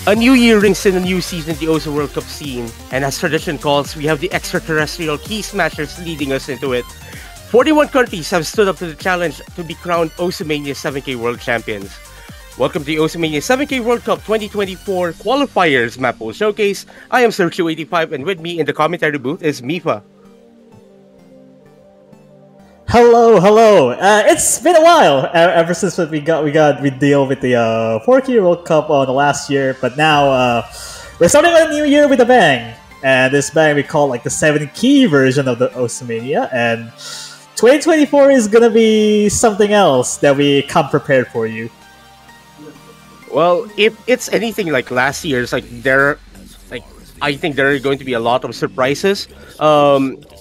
A new year rings in a new season in the OSA World Cup scene, and as tradition calls, we have the extraterrestrial key smashers leading us into it. 41 countries have stood up to the challenge to be crowned Osamania 7K World Champions. Welcome to the Osamania 7K World Cup 2024 Qualifiers Map Pool Showcase. I am Sergio85, and with me in the commentary booth is Mifa. Hello. It's been a while ever since we deal with the 4K World Cup on the last year, but now we're starting a new year with a bang. And this bang we call like the 7K version of the Osamania, and 2024 is gonna be something else that we come prepared for you. Well, if it's anything like last year's, I think there are going to be a lot of surprises.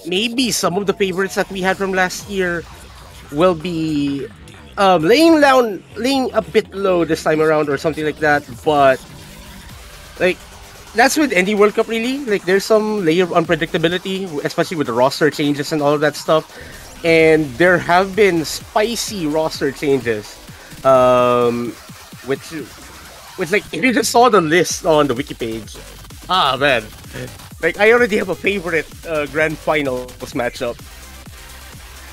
Maybe some of the favorites that we had from last year will be laying a bit low this time around or something like that. But like that's with any World Cup really. Like there's some layer of unpredictability, especially with the roster changes and all of that stuff. And there have been spicy roster changes, which like if you just saw the list on the wiki page. Ah man, like I already have a favorite grand finals matchup.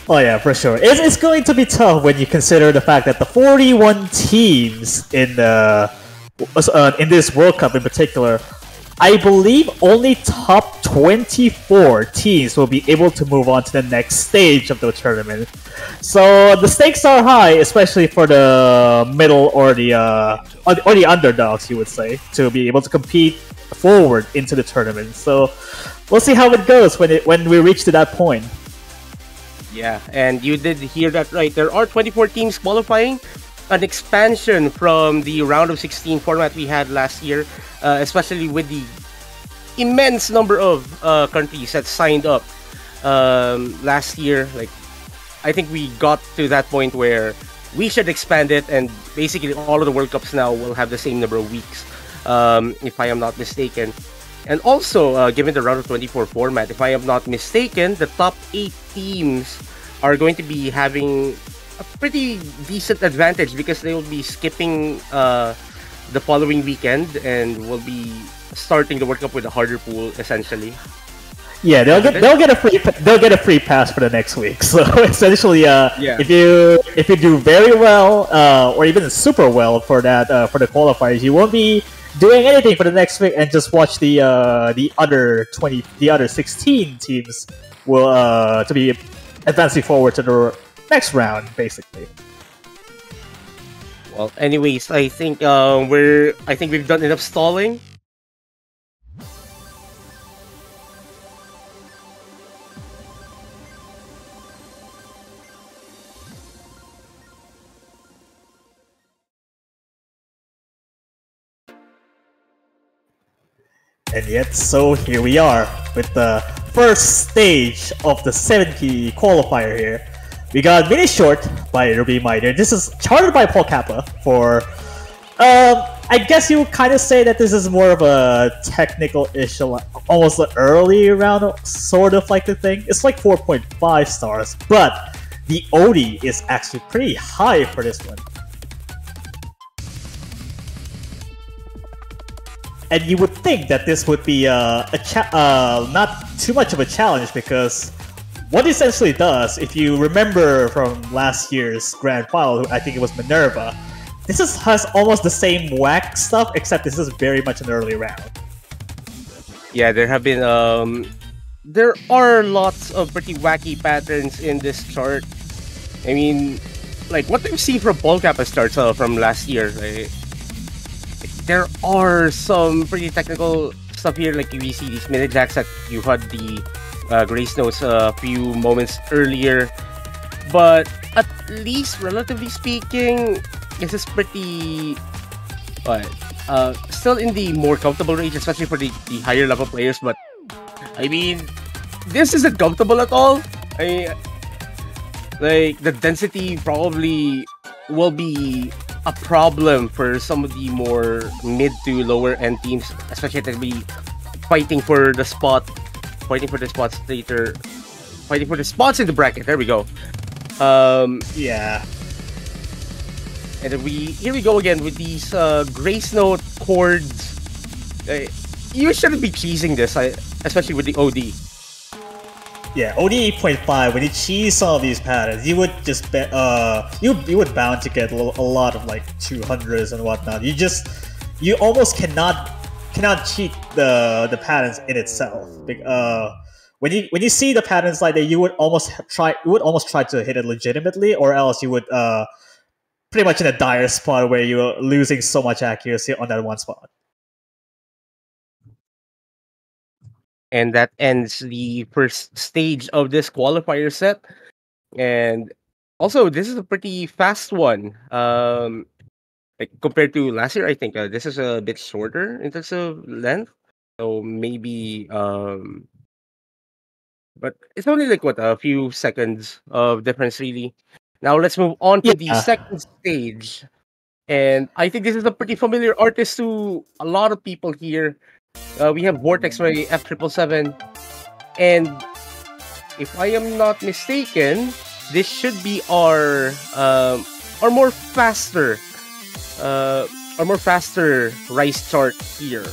Oh yeah, for sure. It's going to be tough when you consider the fact that the 41 teams in this World Cup in particular, I believe only top 24 teams will be able to move on to the next stage of the tournament. So the stakes are high, especially for the middle or the underdogs, you would say, to be able to compete forward into the tournament. So we'll see how it goes when we reach to that point. Yeah, and you did hear that right. There are 24 teams qualifying, an expansion from the round of 16 format we had last year, especially with the immense number of countries that signed up last year. Like, I think we got to that point where we should expand it, and basically all of the World Cups now will have the same number of weeks, if I am not mistaken. And also, given the round of 24 format, if I am not mistaken, the top 8 teams are going to be having a pretty decent advantage because they will be skipping the following weekend and will be starting the World Cup with a harder pool, essentially. Yeah, they'll get a free pass for the next week. So essentially, if you do very well or even super well for the qualifiers, you won't be doing anything for the next week and just watch the other 16 teams will to be advancing forward to the next round, basically. Well, anyways, I think we've done enough stalling. And yet, so here we are with the first stage of the 7K qualifier here. We got Mini Short by Ruby Miner. This is charted by Paul Kappa for, I guess you would kind of say that this is more of a technical issue, almost an early round sort of like the thing. It's like 4.5 stars, but the OD is actually pretty high for this one. And you would think that this would be not too much of a challenge, because what it essentially does, if you remember from last year's Grand Final, I think it was Minerva, has almost the same whack stuff, except this is very much an early round. Yeah, there have been there are lots of pretty wacky patterns in this chart. I mean, like what we've seen from Paul Kappa starts from last year. Right? There are some pretty technical stuff here, like we see these mini jacks that you had the Grace Notes a few moments earlier, but at least relatively speaking, this is pretty still in the more comfortable range, especially for the higher level players. But I mean, this isn't comfortable at all. Like the density probably will be a problem for some of the more mid to lower end teams, especially to be fighting for the spots later, fighting for the spots in the bracket. There we go. Yeah. And then here we go again with these Grace Note chords Uh, you shouldn't be cheesing this, especially with the OD. Yeah, OD 8.5. When you cheese some of these patterns, you would just bet. You would bound to get a lot of like 200s and whatnot. You almost cannot cheat the patterns in itself. When you see the patterns like that, you would almost try to hit it legitimately, or else you would pretty much in a dire spot where you're losing so much accuracy on that one spot. And that ends the first stage of this qualifier set. And also, this is a pretty fast one. Like compared to last year, I think this is a bit shorter in terms of length. So maybe, but it's only like what, a few seconds of difference, really. Now let's move on to the Yeah, second stage. And I think this is a pretty familiar artist to a lot of people here. We have Vortex by F777. And if I am not mistaken, this should be our more faster Rise chart here.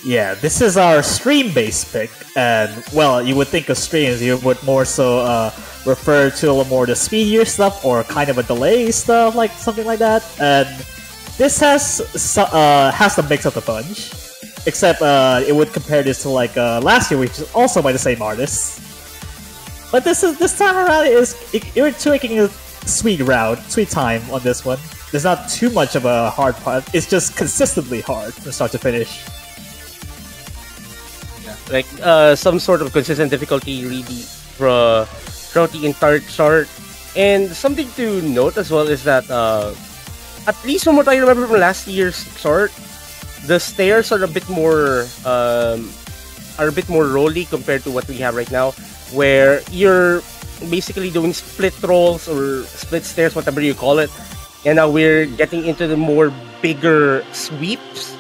yeah. This is our stream-based pick, and well, you would think of streams, you would more so refer to a little more the speedier stuff or kind of a delay stuff, like something like that. And this has the mix of the bunch, except it would compare this to like last year, which is also by the same artist. But this time around you're taking a sweet time on this one. There's not too much of a hard part. It's just consistently hard from start to finish. Yeah. Like some sort of consistent difficulty really throughout the entire chart. And something to note as well is that at least from what I remember from last year's chart, the stairs are a bit more rolly compared to what we have right now, where you're basically doing split rolls or split stairs, whatever you call it. And now we're getting into the more bigger sweeps,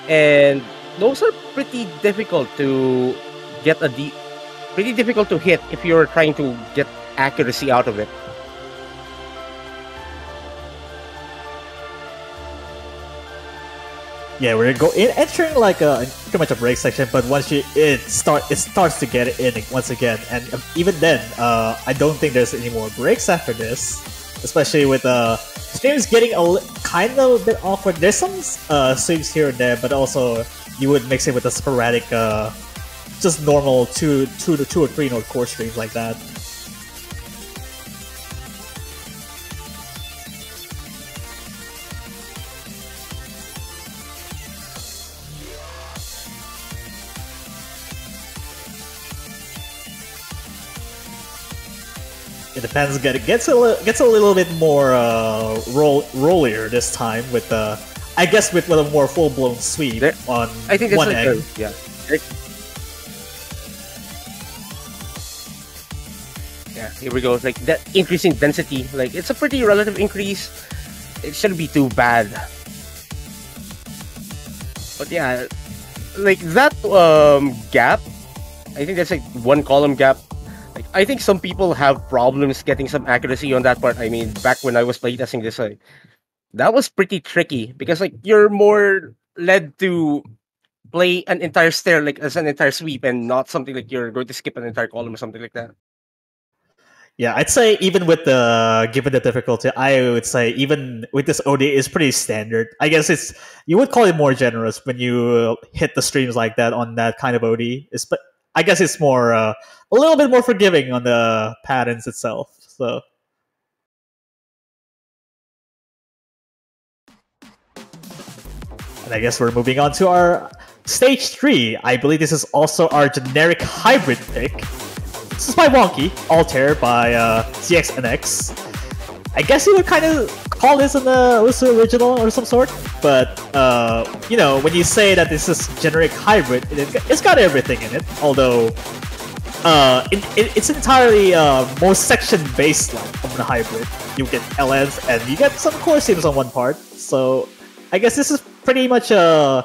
and those are pretty difficult to get pretty difficult to hit if you're trying to get accuracy out of it. Yeah, we're entering like pretty much a break section, but once it starts to get in once again, and even then, I don't think there's any more breaks after this, especially with streams getting kind of a bit awkward. There's some sweeps here and there, but also you would mix it with a sporadic, just normal two or three note core streams like that. It depends. It gets a little bit more rollier this time with I guess with a more full blown sweep on I think one like egg. Yeah. Yeah, here we go. Like that increasing density, like it's a pretty relative increase. It shouldn't be too bad. But yeah, like that gap, I think that's like one column gap. Like I think some people have problems getting some accuracy on that part. I mean, back when I was playtesting this, that was pretty tricky because like you're more led to play an entire stair like as an entire sweep and not something like you're going to skip an entire column or something like that. Yeah, I'd say even with given the difficulty, I would say even with this OD is pretty standard. I guess you would call it more generous when you hit the streams like that on that kind of OD. I guess it's more a little bit more forgiving on the patterns itself. So. And I guess we're moving on to our stage 3. I believe this is also our generic hybrid pick. This is by Wonky, Altair by CXNX. I guess you would kind of call this an original or some sort, but you know, when you say that this is generic hybrid, it's got everything in it. Although it's entirely more section-based like on the hybrid. You get LNs and you get some core seams on one part. So I guess this is pretty much I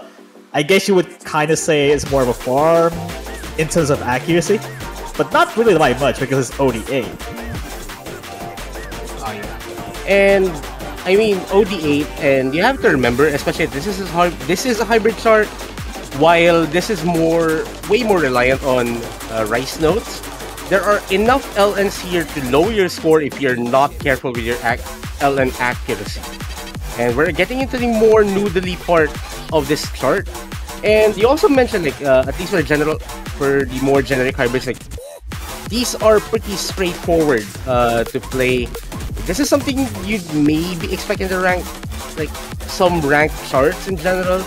guess you would kind of say it's more of a farm in terms of accuracy, but not really by much because it's OD8. Oh yeah. And I mean OD8, and you have to remember, especially this is a hybrid chart. While this is way more reliant on rice notes, there are enough LNs here to lower your score if you're not careful with your LN accuracy. And we're getting into the more noodly part of this chart. And you also mentioned, like, at least for the more generic hybrids, like, these are pretty straightforward to play. This is something you'd maybe expect in the some ranked charts in general.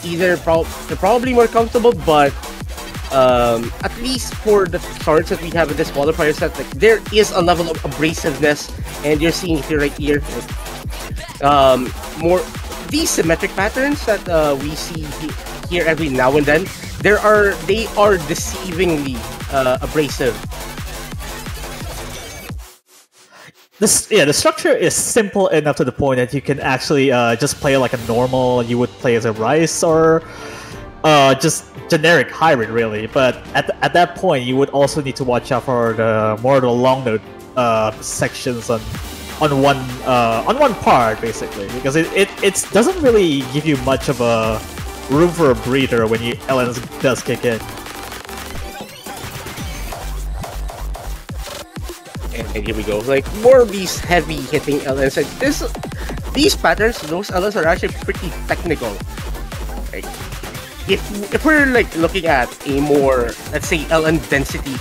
They're probably more comfortable, but at least for the charts that we have in this qualifier set, like, there is a level of abrasiveness, and you're seeing it right here. More these symmetric patterns that we see here every now and then. They are deceivingly abrasive. The structure is simple enough to the point that you can actually just play like a normal you would play as a rice or just generic hybrid, really. But at that point, you would also need to watch out for the long note sections on one part, basically, because it doesn't really give you much of a room for a breather when LN does kick in. And here we go, like, more of these heavy hitting LNs. Like these patterns, those LNs are actually pretty technical. Like, if we're like looking at a more, let's say, LN density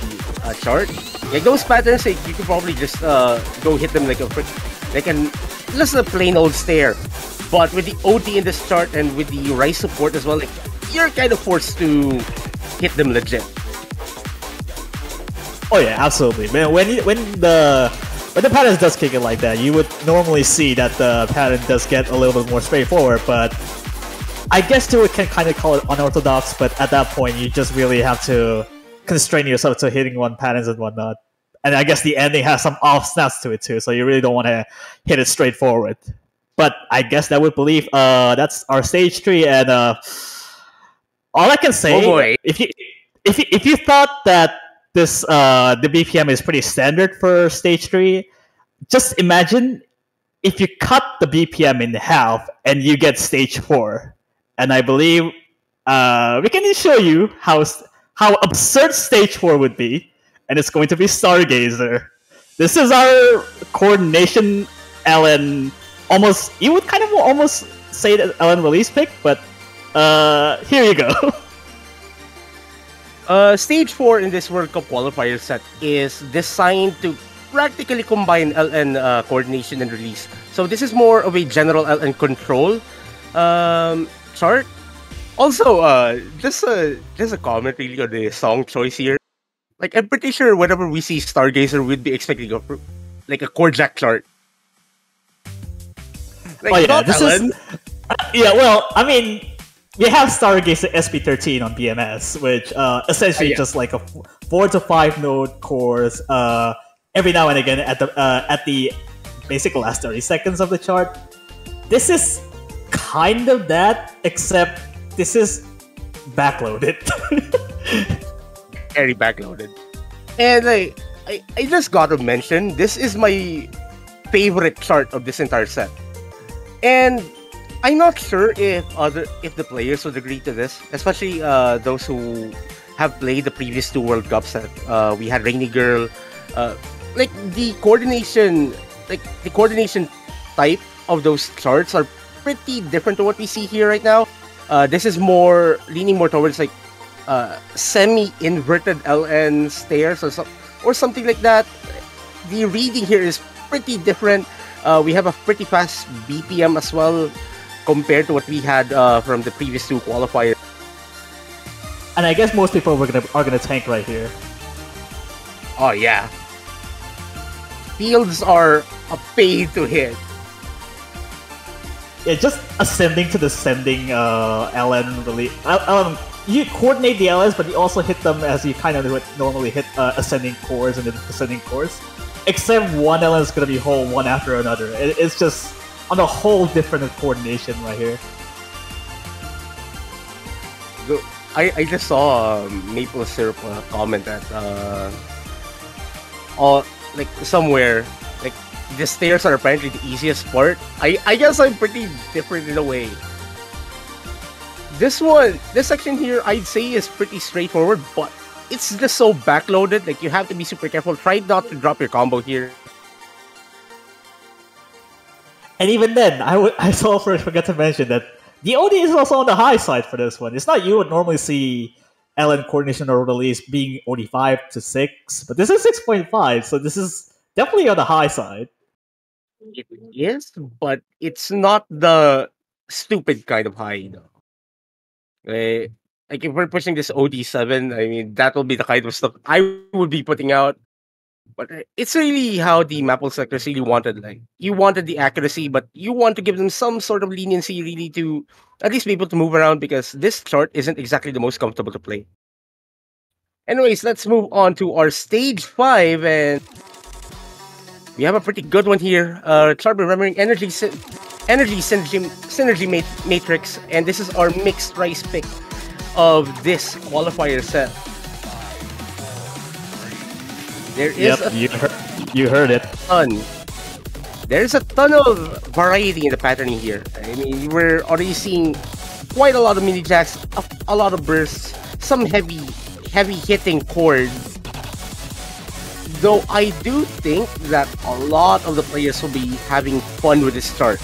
chart, like those patterns, like, you could probably just go hit them like just a plain old stare. But with the OT in this chart and with the rice support as well, like, you're kind of forced to hit them legit. Oh yeah, absolutely, man. When the pattern does kick it like that, you would normally see that the pattern does get a little bit more straightforward. But I guess you can kind of call it unorthodox. But at that point, you just really have to constrain yourself to hitting one patterns and whatnot. And I guess the ending has some off snaps to it too, so you really don't want to hit it straightforward. But I guess that would believe that's our stage 3, and all I can say, oh boy, if you thought that this the BPM is pretty standard for stage 3, just imagine if you cut the BPM in half and you get stage 4, and I believe we can show you how absurd stage 4 would be, and it's going to be Stargazer. This is our coordination LN. Almost, you would kind of almost say that LN release pick, but here you go. Stage 4 in this World Cup qualifier set is designed to practically combine LN coordination and release. So this is more of a general LN control chart. Also, just a comment really on the song choice here. Like, I'm pretty sure whenever we see Stargazer, we'd be expecting a chord jack chart. Like, oh yeah, this LN. is yeah. Well, I mean, we have Stargazer SP13 on BMS, which essentially just like a 4 to 5 note chords. Every now and again at the basic last 30 seconds of the chart. This is kind of that, except this is backloaded. Very backloaded. And I just gotta mention, this is my favorite chart of this entire set. And I'm not sure if the players would agree to this, especially those who have played the previous 2 World Cups that we had Rainy Girl. Like the coordination type of those charts are pretty different to what we see here right now. This is leaning more towards like semi-inverted LN stairs or something like that. The reading here is pretty different. We have a pretty fast BPM as well compared to what we had from the previous 2 qualifiers. And I guess most people are gonna tank right here. Oh yeah. Fields are a pain to hit. Yeah, just ascending to descending LN really. You coordinate the LNs, but you also hit them as you kind of would normally hit ascending chords and then descending chords. Except one LN is going to be whole one after another. It's just on a whole different coordination right here. I just saw Maple Syrup comment that like somewhere, like the stairs are apparently the easiest part. I guess I'm pretty different in a way. this section here, I'd say is pretty straightforward, but it's just so backloaded. Like you have to be super careful. Try not to drop your combo here. And even then, I also forgot to mention that the OD is also on the high side for this one. It's not you would normally see LN coordination or release being OD 5 to 6, but this is 6.5, so this is definitely on the high side. It is, but it's not the stupid kind of high, though. Like if we're pushing this OD7, I mean that will be the kind of stuff I would be putting out. But it's really how the Maple selectors really wanted. Like you wanted the accuracy, but you want to give them some sort of leniency, really, to at least be able to move around because this chart isn't exactly the most comfortable to play. Anyways, let's move on to our stage 5, and we have a pretty good one here. Start remembering energy synergy matrix, and this is our mixed rice pick of this qualifier set. There is you heard it. There's a ton of variety in the patterning here. I mean, we're already seeing quite a lot of mini jacks, a lot of bursts, some heavy hitting chords. Though I do think that a lot of the players will be having fun with this start.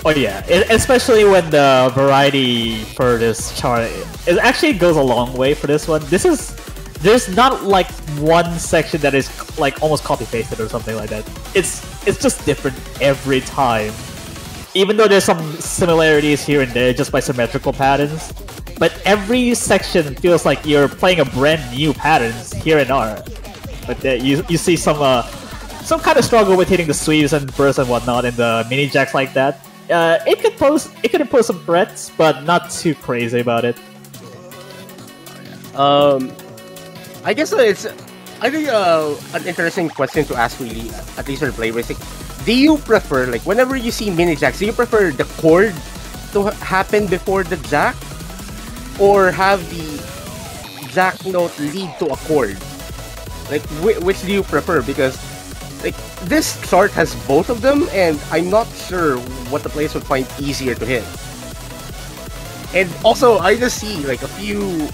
Oh yeah, especially when the variety for this chart, it actually goes a long way for this one. There's not like one section that is like almost copy pasted or something like that. It's just different every time. Even though there's some similarities here and there just by symmetrical patterns, but every section feels like you're playing a brand new patterns here and there. But you see some kind of struggle with hitting the sweeps and bursts and whatnot in the mini jacks like that. It could impose some threats, but not too crazy about it. I guess it's an interesting question to ask, really, at least for the play basic. Do you prefer, like, whenever you see mini jacks, do you prefer the chord to happen before the jack, or have the jack note lead to a chord? Like, which do you prefer? Because like this chart has both of them, and I'm not sure what the players would find easier to hit. And also, I just see like a few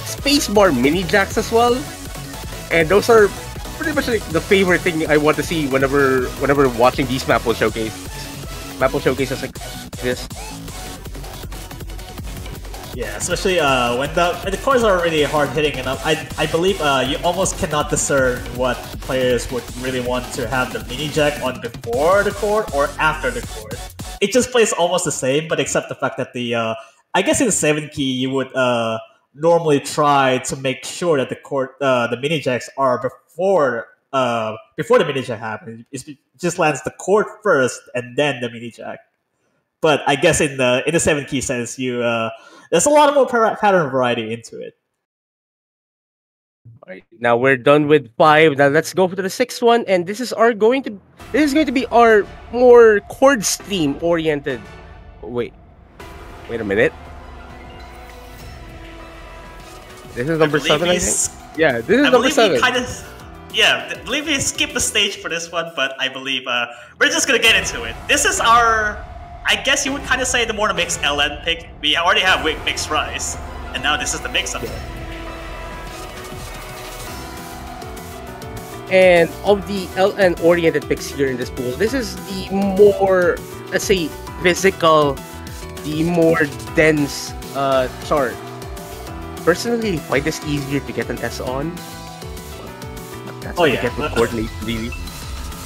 spacebar mini jacks as well, and those are pretty much like the favorite thing I want to see whenever watching these Maple showcases like this. Yeah, especially when the chords are really hard hitting enough. I believe you almost cannot discern what players would really want to have the mini jack on before the chord or after the chord. It just plays almost the same, but except the fact that the I guess in 7 key you would normally try to make sure that the chord the mini jacks are before the mini jack happens. It just lands the chord first and then the mini jack. But I guess in the 7 key sense, you there's a lot more pattern variety into it. All right, now we're done with 5. Now let's go to the 6th one, and this is going to be our more chord stream oriented. Wait a minute. This is number 7, I think. Yeah, this is number 7. I believe we skipped the stage for this one, but I believe we're just gonna get into it. This is our, I guess you would kind of say the more the mixed LN pick. We already have mixed rice, and now this is the mix of it. And of the LN oriented picks here in this pool, this is the more, let's say, physical, the more dense chart. Personally, I find this easier to get an S on. That's what I get with coordinate, really.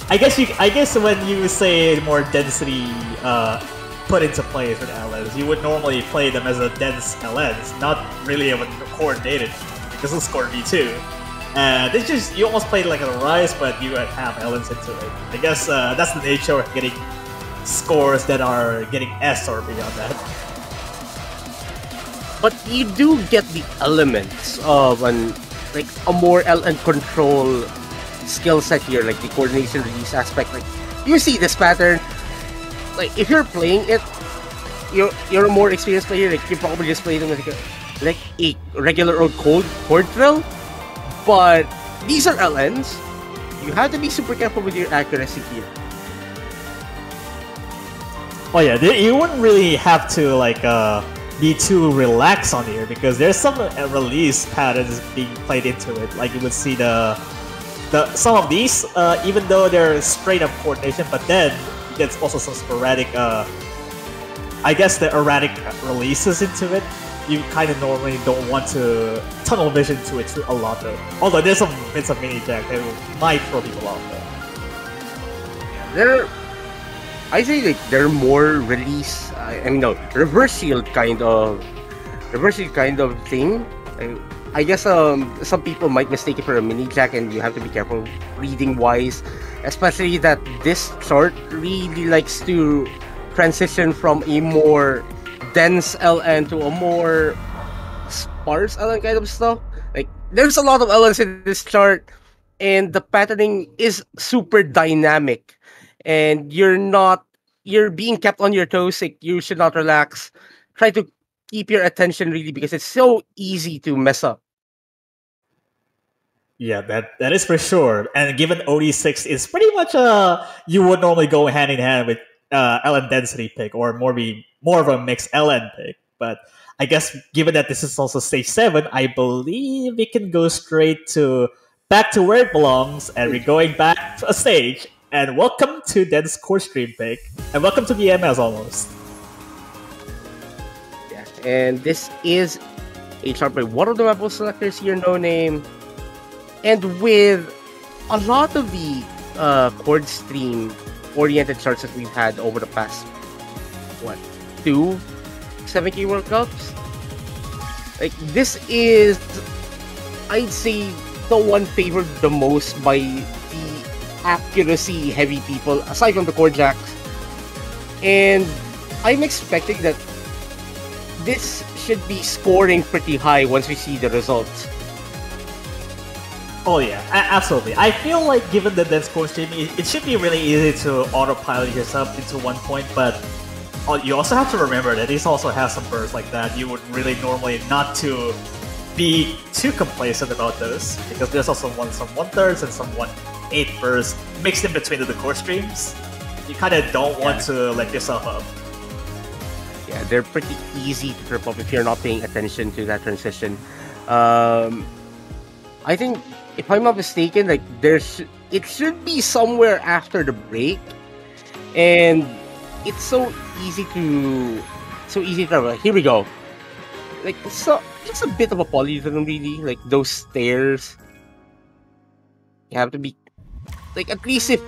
I guess when you say more density put into play for the LNs, you would normally play them as a dense LNs, not really even coordinated, because it's score V2. It's just, you almost play like a Rise, but you have LNs into it. I guess that's the nature of getting scores that are getting S or beyond that. But you do get the elements of a more LN control skill set here, like the coordination release aspect. Like you see this pattern. Like if you're playing it, you're a more experienced player. Like you probably just play them like a regular old chord drill. But these are LNs. You have to be super careful with your accuracy here. Oh yeah, you wouldn't really have to like be too relaxed on here because there's some release patterns being played into it. Like you would see the some of these, even though they're straight up coordination, but then there's also some sporadic, I guess the erratic releases into it. You kind of normally don't want to tunnel vision to it a lot though. Although there's some bits of mini jack that might throw people off though. They're, I say like they're more release. I mean, no, reverse shield kind of thing. I guess some people might mistake it for a mini jack, and you have to be careful reading wise, especially that this chart really likes to transition from a more dense LN to a more sparse LN kind of stuff. Like there's a lot of LNs in this chart, and the patterning is super dynamic, and you're being kept on your toes. Like you should not relax. Try to keep your attention really because it's so easy to mess up. Yeah, that is for sure. And given OD6 is pretty much you would normally go hand in hand with LN density pick or more of a mixed LN pick. But I guess given that this is also stage 7, I believe we can go straight to back to where it belongs, and we're going back to a stage. And welcome to Den's core stream pick, and welcome to BMS almost. Yeah, and this is a chart by one of the map selectors here, No Name. And with a lot of the chord stream oriented charts that we've had over the past, two 7K World Cups? Like, this is, I'd say, the one favored the most by the accuracy heavy people, aside from the chord jacks. And I'm expecting that this should be scoring pretty high once we see the results. Oh yeah, absolutely. I feel like given the dense core stream, it should be really easy to autopilot yourself into 1 point, but you also have to remember that this also has some bursts like that. You would really normally not to be too complacent about those, because there's also some 1/3 and some 1/8 bursts mixed in between the core streams. You kind of don't want to let yourself up. Yeah, they're pretty easy to trip up if you're not paying attention to that transition. I think, if I'm not mistaken, like it should be somewhere after the break, and it's so easy to travel. Like, here we go. Like it's a bit of a polygon, really. Like those stairs, you have to be like, at least if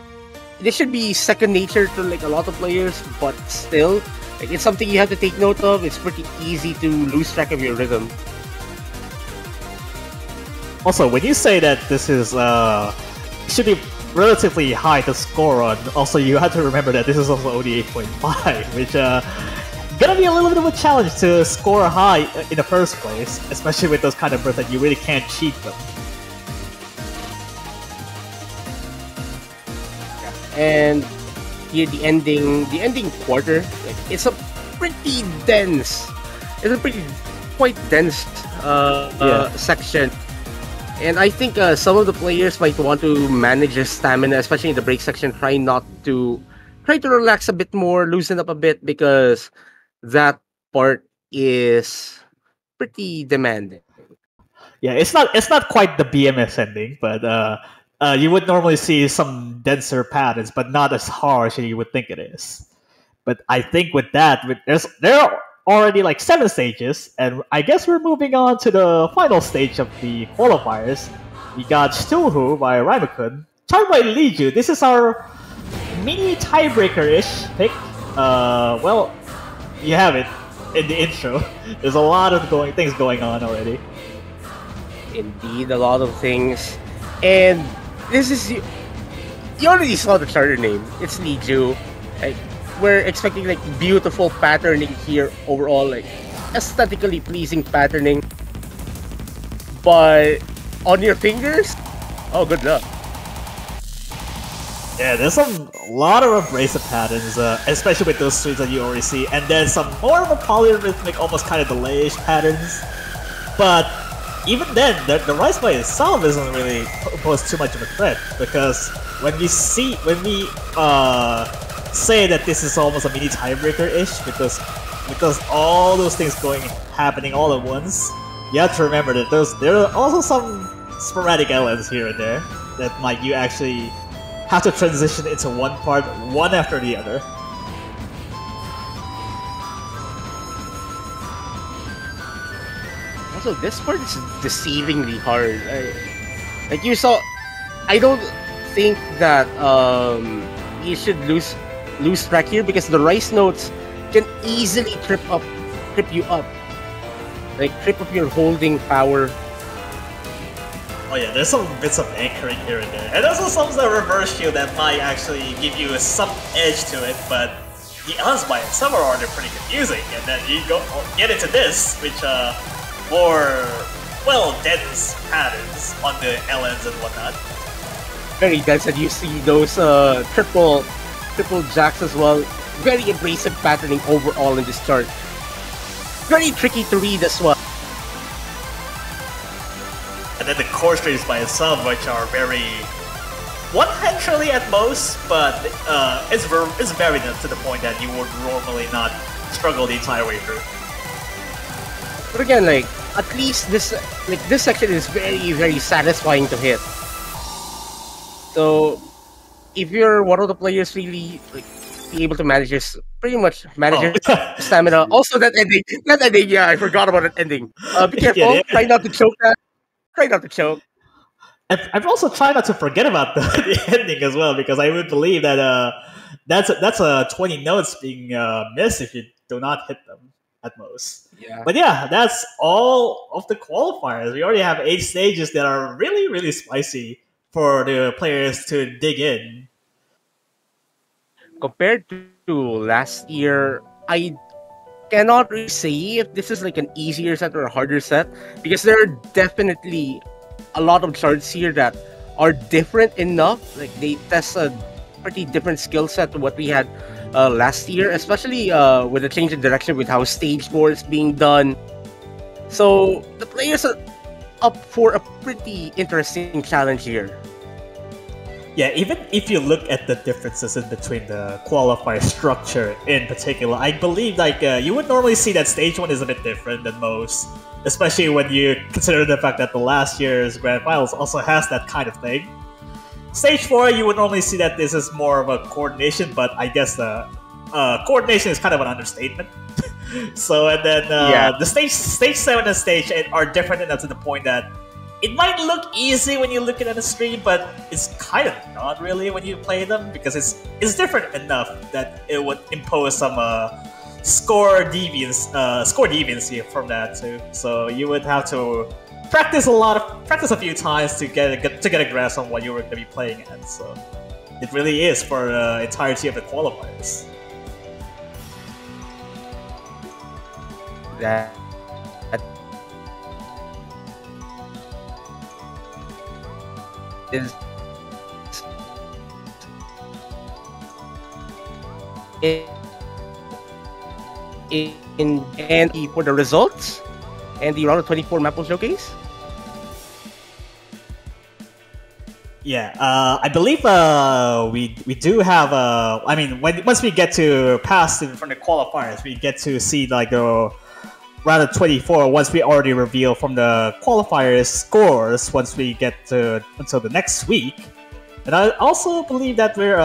this should be second nature to like a lot of players, but still, like it's something you have to take note of. It's pretty easy to lose track of your rhythm. Also, when you say that this is should be relatively high to score on, also you have to remember that this is also OD 8.5, which gonna be a little bit of a challenge to score high in the first place, especially with those kind of bursts that you really can't cheat them. And here the ending quarter, like, it's a pretty dense, quite dense section. And I think some of the players might want to manage their stamina, especially in the break section. Try to relax a bit more, loosen up a bit, because that part is pretty demanding. Yeah, it's not quite the BMS ending, but you would normally see some denser patterns, but not as harsh as you would think it is. But I think with that, there are already like 7 stages, and I guess we're moving on to the final stage of the qualifiers. We got Stuhu by Raimukun, charmed by Liju. This is our mini tiebreaker-ish pick. Well, you have it in the intro. There's a lot of things going on already. Indeed, a lot of things. And this is, you already saw the starter name. It's Liju. Like, we're expecting like beautiful patterning here overall, like aesthetically pleasing patterning. But on your fingers, oh, good luck. Yeah, there's a lot of abrasive patterns, especially with those streets that you already see, and then some more of a polyrhythmic, almost kind of delay-ish patterns. But even then, the rise by itself doesn't really pose too much of a threat, because when we say that this is almost a mini tiebreaker-ish because all those things happening all at once. You have to remember that there are also some sporadic elements here and there that might you actually have to transition into one part one after the other. Also, this part is deceivingly hard. Like you saw, I don't think that you should lose track here because the rice notes can easily trip you up, like trip up your holding power. Oh yeah, there's some bits of anchoring here and there, and also some that reverse shield that might actually give you some edge to it, but the elements by itself are already pretty confusing, and then you get into this, which more, well, dense patterns on the LNs and whatnot. Very dense, and you see those triple jacks as well. Very abrasive patterning overall in this chart. Very tricky to read as well. And then the core strings by itself, which are very one-dimensionally at most, but it's very to the point that you would normally not struggle the entire way through. But again, like at least this section is very, very satisfying to hit. So if you're one of the players really be able to manage your stamina. Also that ending, yeah, I forgot about that ending. Be careful, try not to choke that. Try not to choke. I've also tried not to forget about the ending as well, because I would believe that that's a 20 notes being missed if you do not hit them at most. Yeah. But yeah, that's all of the qualifiers. We already have 8 stages that are really, really spicy for the players to dig in. Compared to last year, I cannot really say if this is like an easier set or a harder set, because there are definitely a lot of charts here that are different enough. Like they test a pretty different skill set to what we had last year, especially with the change in direction with how stage 4 is being done. So the players are up for a pretty interesting challenge here. Yeah, even if you look at the differences in between the qualifier structure in particular, I believe you would normally see that stage 1 is a bit different than most, especially when you consider the fact that the last year's Grand Finals also has that kind of thing. Stage 4, you would normally see that this is more of a coordination, but I guess the coordination is kind of an understatement. So, and then the stage 7 and stage 8 are different enough to the point that it might look easy when you look at it on the screen, but it's kind of not really when you play them, because it's different enough that it would impose some score deviancy from that too. So you would have to practice a few times to get a grasp on what you were going to be playing at. So it really is for the entirety of the qualifiers. That is and for the results and the round of 24 Maple Showcase. Yeah, I believe we do have I mean, once we get to pass from the qualifiers, we get to see like the round of 24 once we already reveal from the qualifiers scores once we get until the next week. And I also believe that we're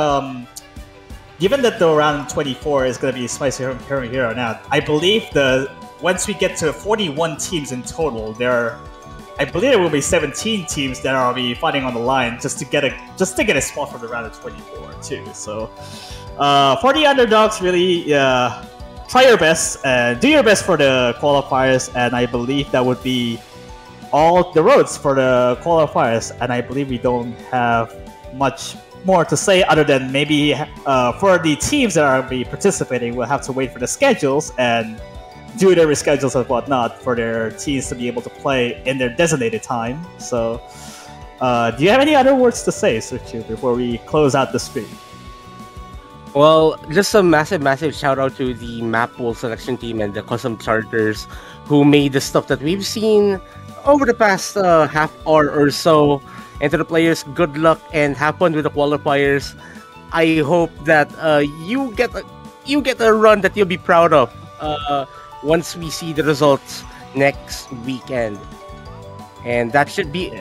given that the round 24 is going to be spicy here on out, I believe once we get to 41 teams in total, I believe there will be 17 teams that will be fighting on the line just to get a spot for the round of 24 too. So for the underdogs, really try your best and do your best for the qualifiers, and I believe that would be all the roads for the qualifiers. And I believe we don't have much more to say other than maybe for the teams that are be participating, we'll have to wait for the schedules and do their reschedules and whatnot for their teams to be able to play in their designated time. So do you have any other words to say, Suchu, before we close out the stream? Well, just a massive shout out to the map pool selection team and the custom charters who made the stuff that we've seen over the past half hour or so. And to the players, good luck and have fun with the qualifiers. I hope that you get a run that you'll be proud of once we see the results next weekend. And that should be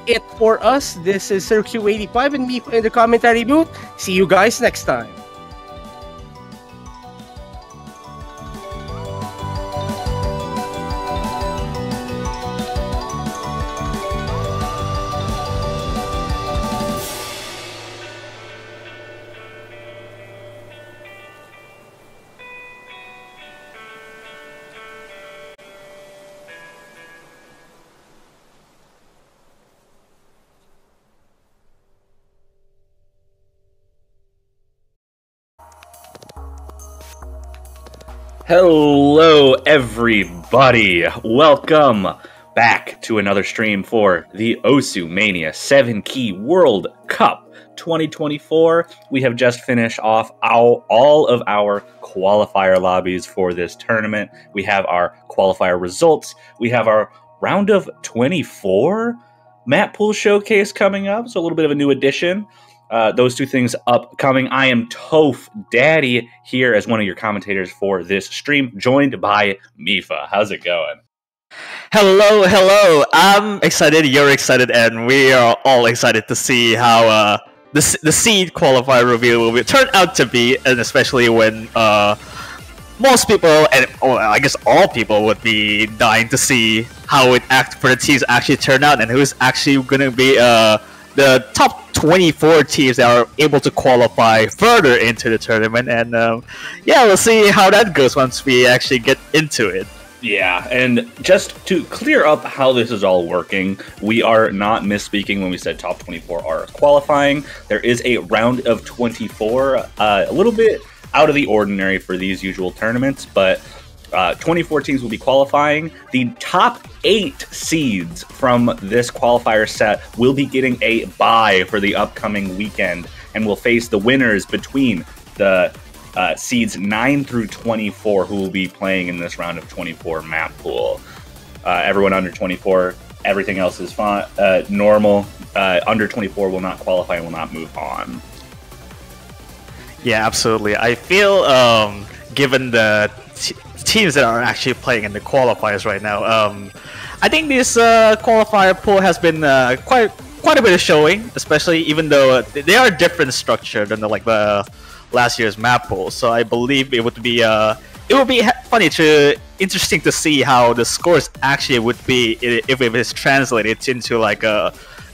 it for us. This is Sir Q85 and me in the commentary booth. See you guys next time. Hello, everybody. Welcome back to another stream for the Osu Mania 7 Key World Cup 2024. We have just finished off all of our qualifier lobbies for this tournament. We have our qualifier results. We have our round of 24 map pool showcase coming up, so a little bit of a new addition. Those two things upcoming. I am Toph Daddy here as one of your commentators for this stream, joined by Mifa. How's it going? Hello. I'm excited, you're excited, and we are all excited to see how the seed qualifier reveal will turn out to be, and especially when most people, and I guess all people, would be dying to see how it for the teams actually turn out and who's actually going to be the top 24 teams that are able to qualify further into the tournament. And yeah, we'll see how that goes once we actually get into it. Yeah, and just to clear up how this is all working, we are not misspeaking when we said top 24 are qualifying. There is a round of 24, a little bit out of the ordinary for these usual tournaments, but 24 teams will be qualifying. The top 8 seeds from this qualifier set will be getting a bye for the upcoming weekend and will face the winners between the seeds 9 through 24 who will be playing in this round of 24 map pool. Everyone under 24, everything else is fine, normal. Under 24 will not qualify and will not move on. Yeah, absolutely. I feel given the teams that are actually playing in the qualifiers right now, I think this qualifier pool has been quite a bit of showing, especially even though they are different structure than the last year's map pool. So I believe it would be interesting to see how the scores actually would be if it is translated into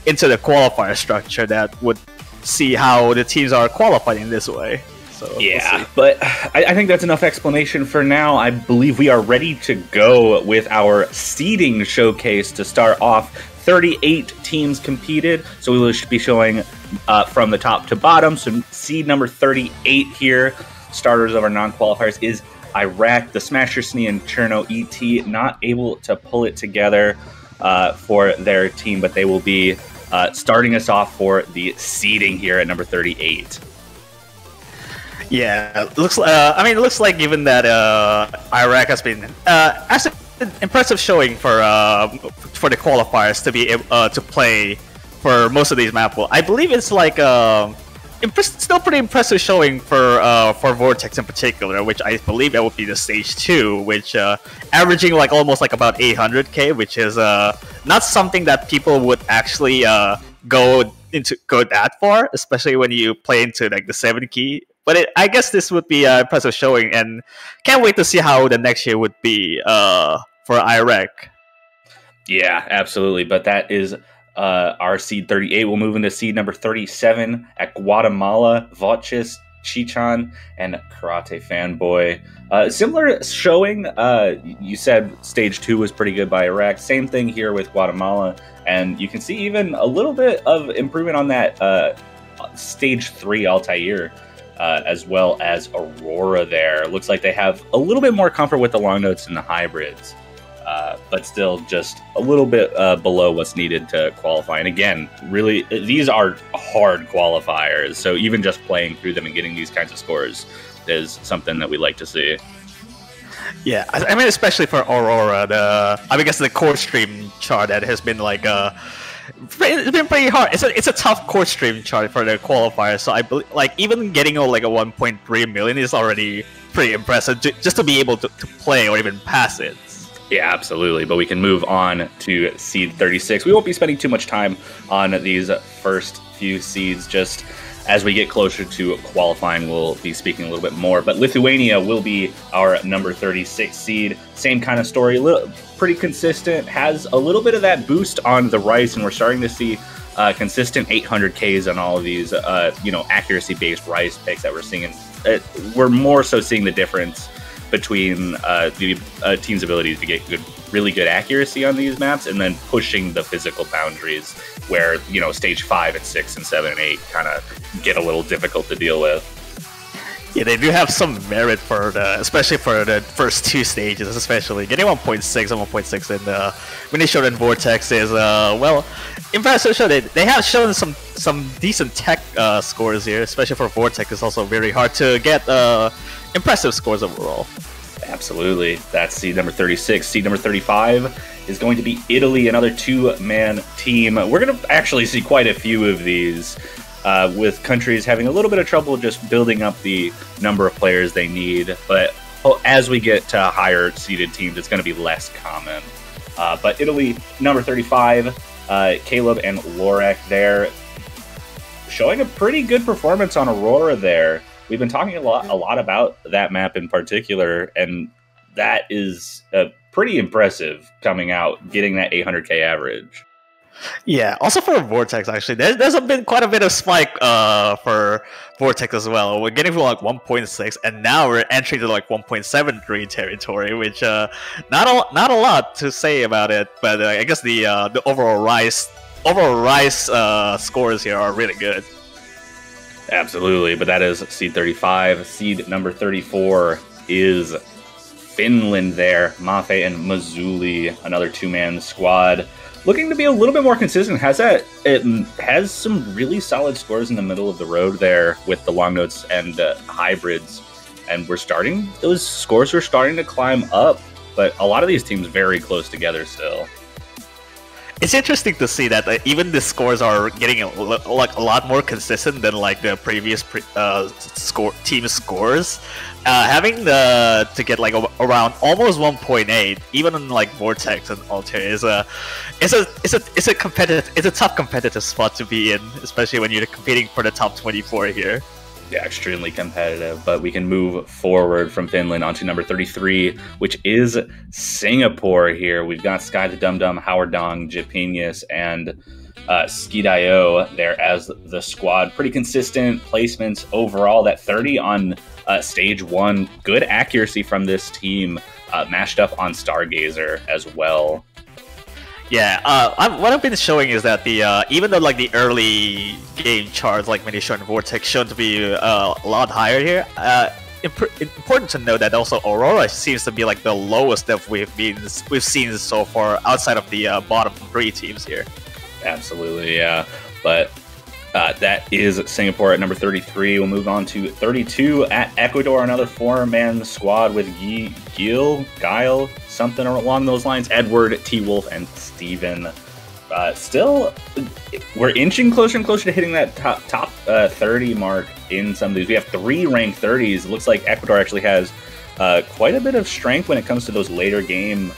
into the qualifier structure that would see how the teams are qualified in this way. So yeah, but I think that's enough explanation for now. I believe we are ready to go with our seeding showcase to start off. 38 teams competed, so we will be showing from the top to bottom. So seed number 38 here, starters of our non-qualifiers, is Iraq. The Smasher, Snee, and Cherno ET not able to pull it together for their team, but they will be starting us off for the seeding here at number 38. Yeah, it looks like given that Iraq has been actually an impressive showing for the qualifiers to be able to play for most of these map pool. I believe it's still pretty impressive showing for Vortex in particular, which I believe that would be the stage 2, which averaging almost about 800k, which is not something that people would actually go that far, especially when you play into the 7 key. But I guess this would be impressive showing, and can't wait to see how the next year would be for Iraq. Yeah, absolutely. But that is our seed 38. We'll move into seed number 37 at Guatemala, Votchis, Chichan, and Karate Fanboy. Similar showing. You said stage 2 was pretty good by Iraq. Same thing here with Guatemala. And you can see even a little bit of improvement on that stage 3 Altair. As well as Aurora there. Looks like they have a little bit more comfort with the long notes and the hybrids, but still just a little bit below what's needed to qualify. And again, really, these are hard qualifiers, so even just playing through them and getting these kinds of scores is something that we like to see. Yeah, I mean, especially for Aurora, I guess the core stream chart that has been It's been pretty hard. It's a tough course stream chart for the qualifier. So I believe like even getting like a 1.3 million is already pretty impressive just to be able to play or even pass it. Yeah, absolutely. But we can move on to seed 36. We won't be spending too much time on these first few seeds. Just as we get closer to qualifying, we'll be speaking a little bit more. But Lithuania will be our number 36 seed. Same kind of story, pretty consistent. Has a little bit of that boost on the rice, and we're starting to see consistent 800Ks on all of these, accuracy-based rice picks that we're seeing. We're more so seeing the difference between the team's abilities to get really good accuracy on these maps, and then pushing the physical boundaries where, stage 5 and 6 and 7 and 8 kind of get a little difficult to deal with. Yeah, they do have some merit especially for the first two stages, especially getting 1.6 and 1.6 in the Miniature and Vortex is impressive. Show they have shown some decent tech scores here, especially for Vortex. It's also very hard to get impressive scores overall. Absolutely. That's seed number 36. Seed number 35 is going to be Italy, another two-man team. We're going to actually see quite a few of these, with countries having a little bit of trouble just building up the number of players they need. But as we get to higher seeded teams, it's going to be less common. But Italy, number 35, Caleb and Lorek there, showing a pretty good performance on Aurora there. We've been talking a lot about that map in particular, and that is pretty impressive coming out, getting that 800K average. Yeah, also for Vortex, actually, there's been quite a bit of spike for Vortex as well. We're getting from like 1.6, and now we're entering to like 1.73 territory, which not a lot to say about it. But I guess the overall rise scores here are really good. Absolutely, but that is seed 35. Seed number 34 is Finland there. Mafe and Mazzuli, another two-man squad. Looking to be a little bit more consistent. It has some really solid scores in the middle of the road there with the long notes and hybrids. And those scores are starting to climb up, but a lot of these teams very close together still. It's interesting to see that even the scores are getting a lot more consistent than like the previous team scores. Having to get like around almost 1.8, even in like Vortex and Altair, is a tough competitive spot to be in, especially when you're competing for the top 24 here. Yeah, extremely competitive, but we can move forward from Finland onto number 33, which is Singapore here. We've got Sky the Dum Dum, Howard Dong, Japinius, and Skidio there as the squad. Pretty consistent placements overall. That 30 on stage 1. Good accuracy from this team, mashed up on Stargazer as well. Yeah, what I've been showing is that even though like the early game charts like Miniature and Vortex shown to be a lot higher here, important to note that also Aurora seems to be like the lowest that we've seen so far outside of the bottom 3 teams here. Absolutely, yeah. But that is Singapore at number 33. We'll move on to 32 at Ecuador, another 4-man squad with Guile, something along those lines. Edward, T. Wolf, and Steven. Still, we're inching closer and closer to hitting that top 30 mark in some of these. We have 3 ranked 30s. It looks like Ecuador actually has quite a bit of strength when it comes to those later game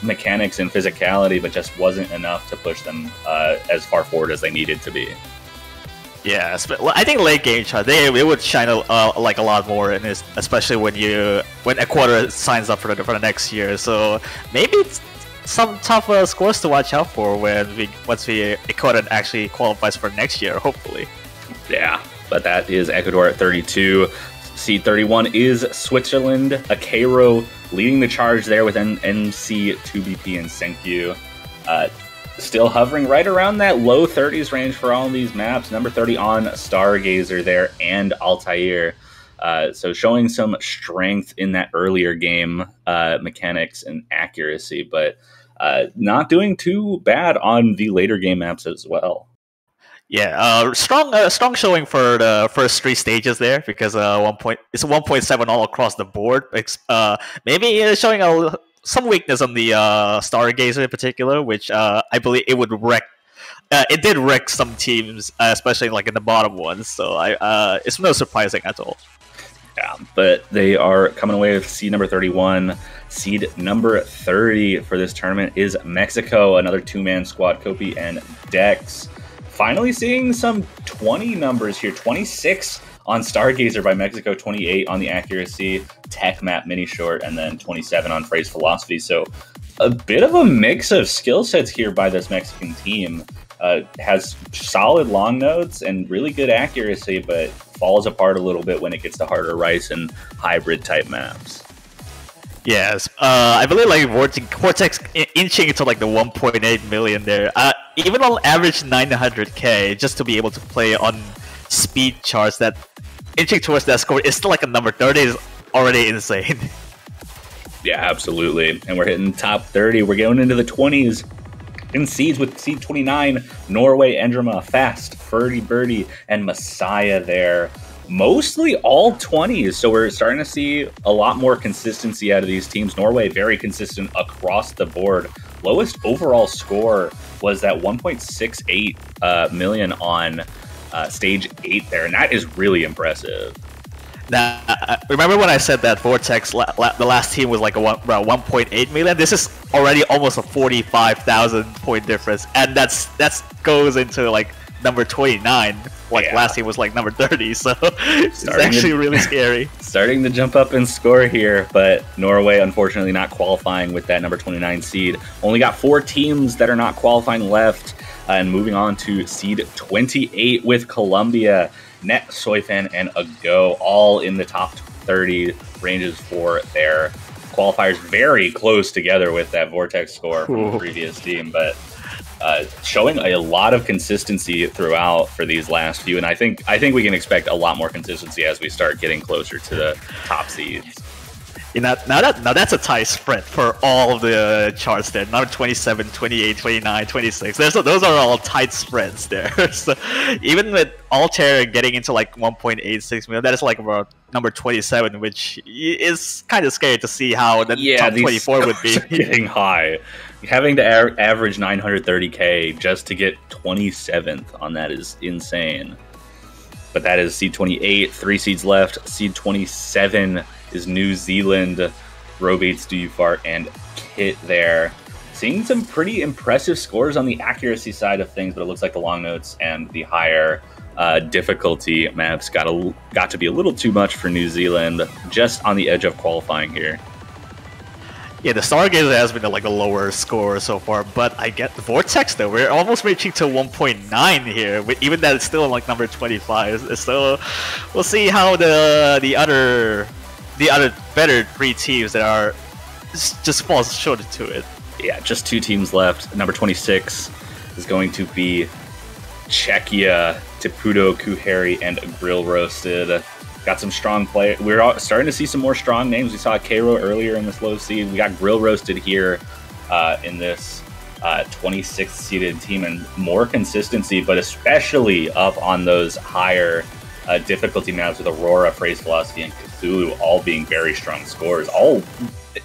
mechanics and physicality, but just wasn't enough to push them as far forward as they needed to be. Yeah, I think late game chart it would shine a lot more in this, especially when Ecuador signs up for the next year. So maybe it's some tough scores to watch out for once Ecuador actually qualifies for next year, hopefully. Yeah, but that is Ecuador at 32. Seed 31 is Switzerland. Akero leading the charge there with NC, 2BP, and Senkyu. Still hovering right around that low 30s range for all of these maps. Number 30 on Stargazer there and Altair. So showing some strength in that earlier game mechanics and accuracy, but not doing too bad on the later game maps as well. Yeah, strong showing for the first 3 stages there, because it's 1.7 all across the board. Maybe showing some weakness on the Stargazer in particular, which I believe it would wreck it did wreck some teams, especially like in the bottom ones. So it's no surprising at all. Yeah, but they are coming away with seed number 31. Seed number 30 for this tournament is Mexico, another two-man squad, Kopi and Dex. Finally seeing some 20 numbers here, 26 on Stargazer by Mexico, 28 on the Accuracy, Tech Map Mini Short, and then 27 on Phrase Philosophy. So a bit of a mix of skill sets here by this Mexican team. Has solid long notes and really good accuracy, but falls apart a little bit when it gets to harder rice and hybrid type maps. Yes, I believe like Vortex inching into like the 1.8 million there. Even on average 900k, just to be able to play on speed charts, that inching towards that score is still like a number 30 is already insane. Yeah, absolutely. And we're hitting top 30. We're going into the 20s. In seeds with seed 29, Norway, Endrama, Fast, Ferdy Birdie, and Messiah there. Mostly all 20s, so we're starting to see a lot more consistency out of these teams. Norway, very consistent across the board. Lowest overall score was that 1.68 million on stage 8 there, and that is really impressive. Now, remember when I said that Vortex, the last team was like around 1.8 million? This is already almost a 45,000 point difference, and that goes into like number 29. Like last team was like number 30, so it's actually really scary. Starting to jump up in score here, but Norway unfortunately not qualifying with that number 29 seed. Only got 4 teams that are not qualifying left, and moving on to seed 28 with Colombia. Net, Soifan, and Ago, all in the top 30 ranges for their qualifiers. Very close together with that Vortex score from the previous team, but showing a lot of consistency throughout for these last few. And I think we can expect a lot more consistency as we start getting closer to the top seeds. Now that's a tight spread for all of the charts there. Number 27, 28, 29, 26. Those are all tight spreads there. So even with Altair getting into like 1.86 million, that is like about number 27, which is kind of scary to see how the top 24 would be. Getting high. Having to average 930k just to get 27th on that is insane. But that is seed 28, 3 seeds left. Seed 27 is New Zealand, Robates, Do You Fart, and Kit there. Seeing some pretty impressive scores on the accuracy side of things, but it looks like the long notes and the higher difficulty maps got to be a little too much for New Zealand, just on the edge of qualifying here. Yeah, the Stargazer has been like a lower score so far, but I get the Vortex though. We're almost reaching to 1.9 here, even that it's still like number 25. So we'll see how the other better 3 teams that are just falls short to it. Yeah, just 2 teams left. Number 26 is going to be Czechia, Tipudo, Kuhari, and Grill Roasted. Got some strong play. We're starting to see some more strong names. We saw Cairo earlier in this low seed. We got Grill Roasted here in this 26th seeded team, and more consistency, but especially up on those higher difficulty maps with Aurora, Phrase Philosophy, and Cthulhu all being very strong scores, all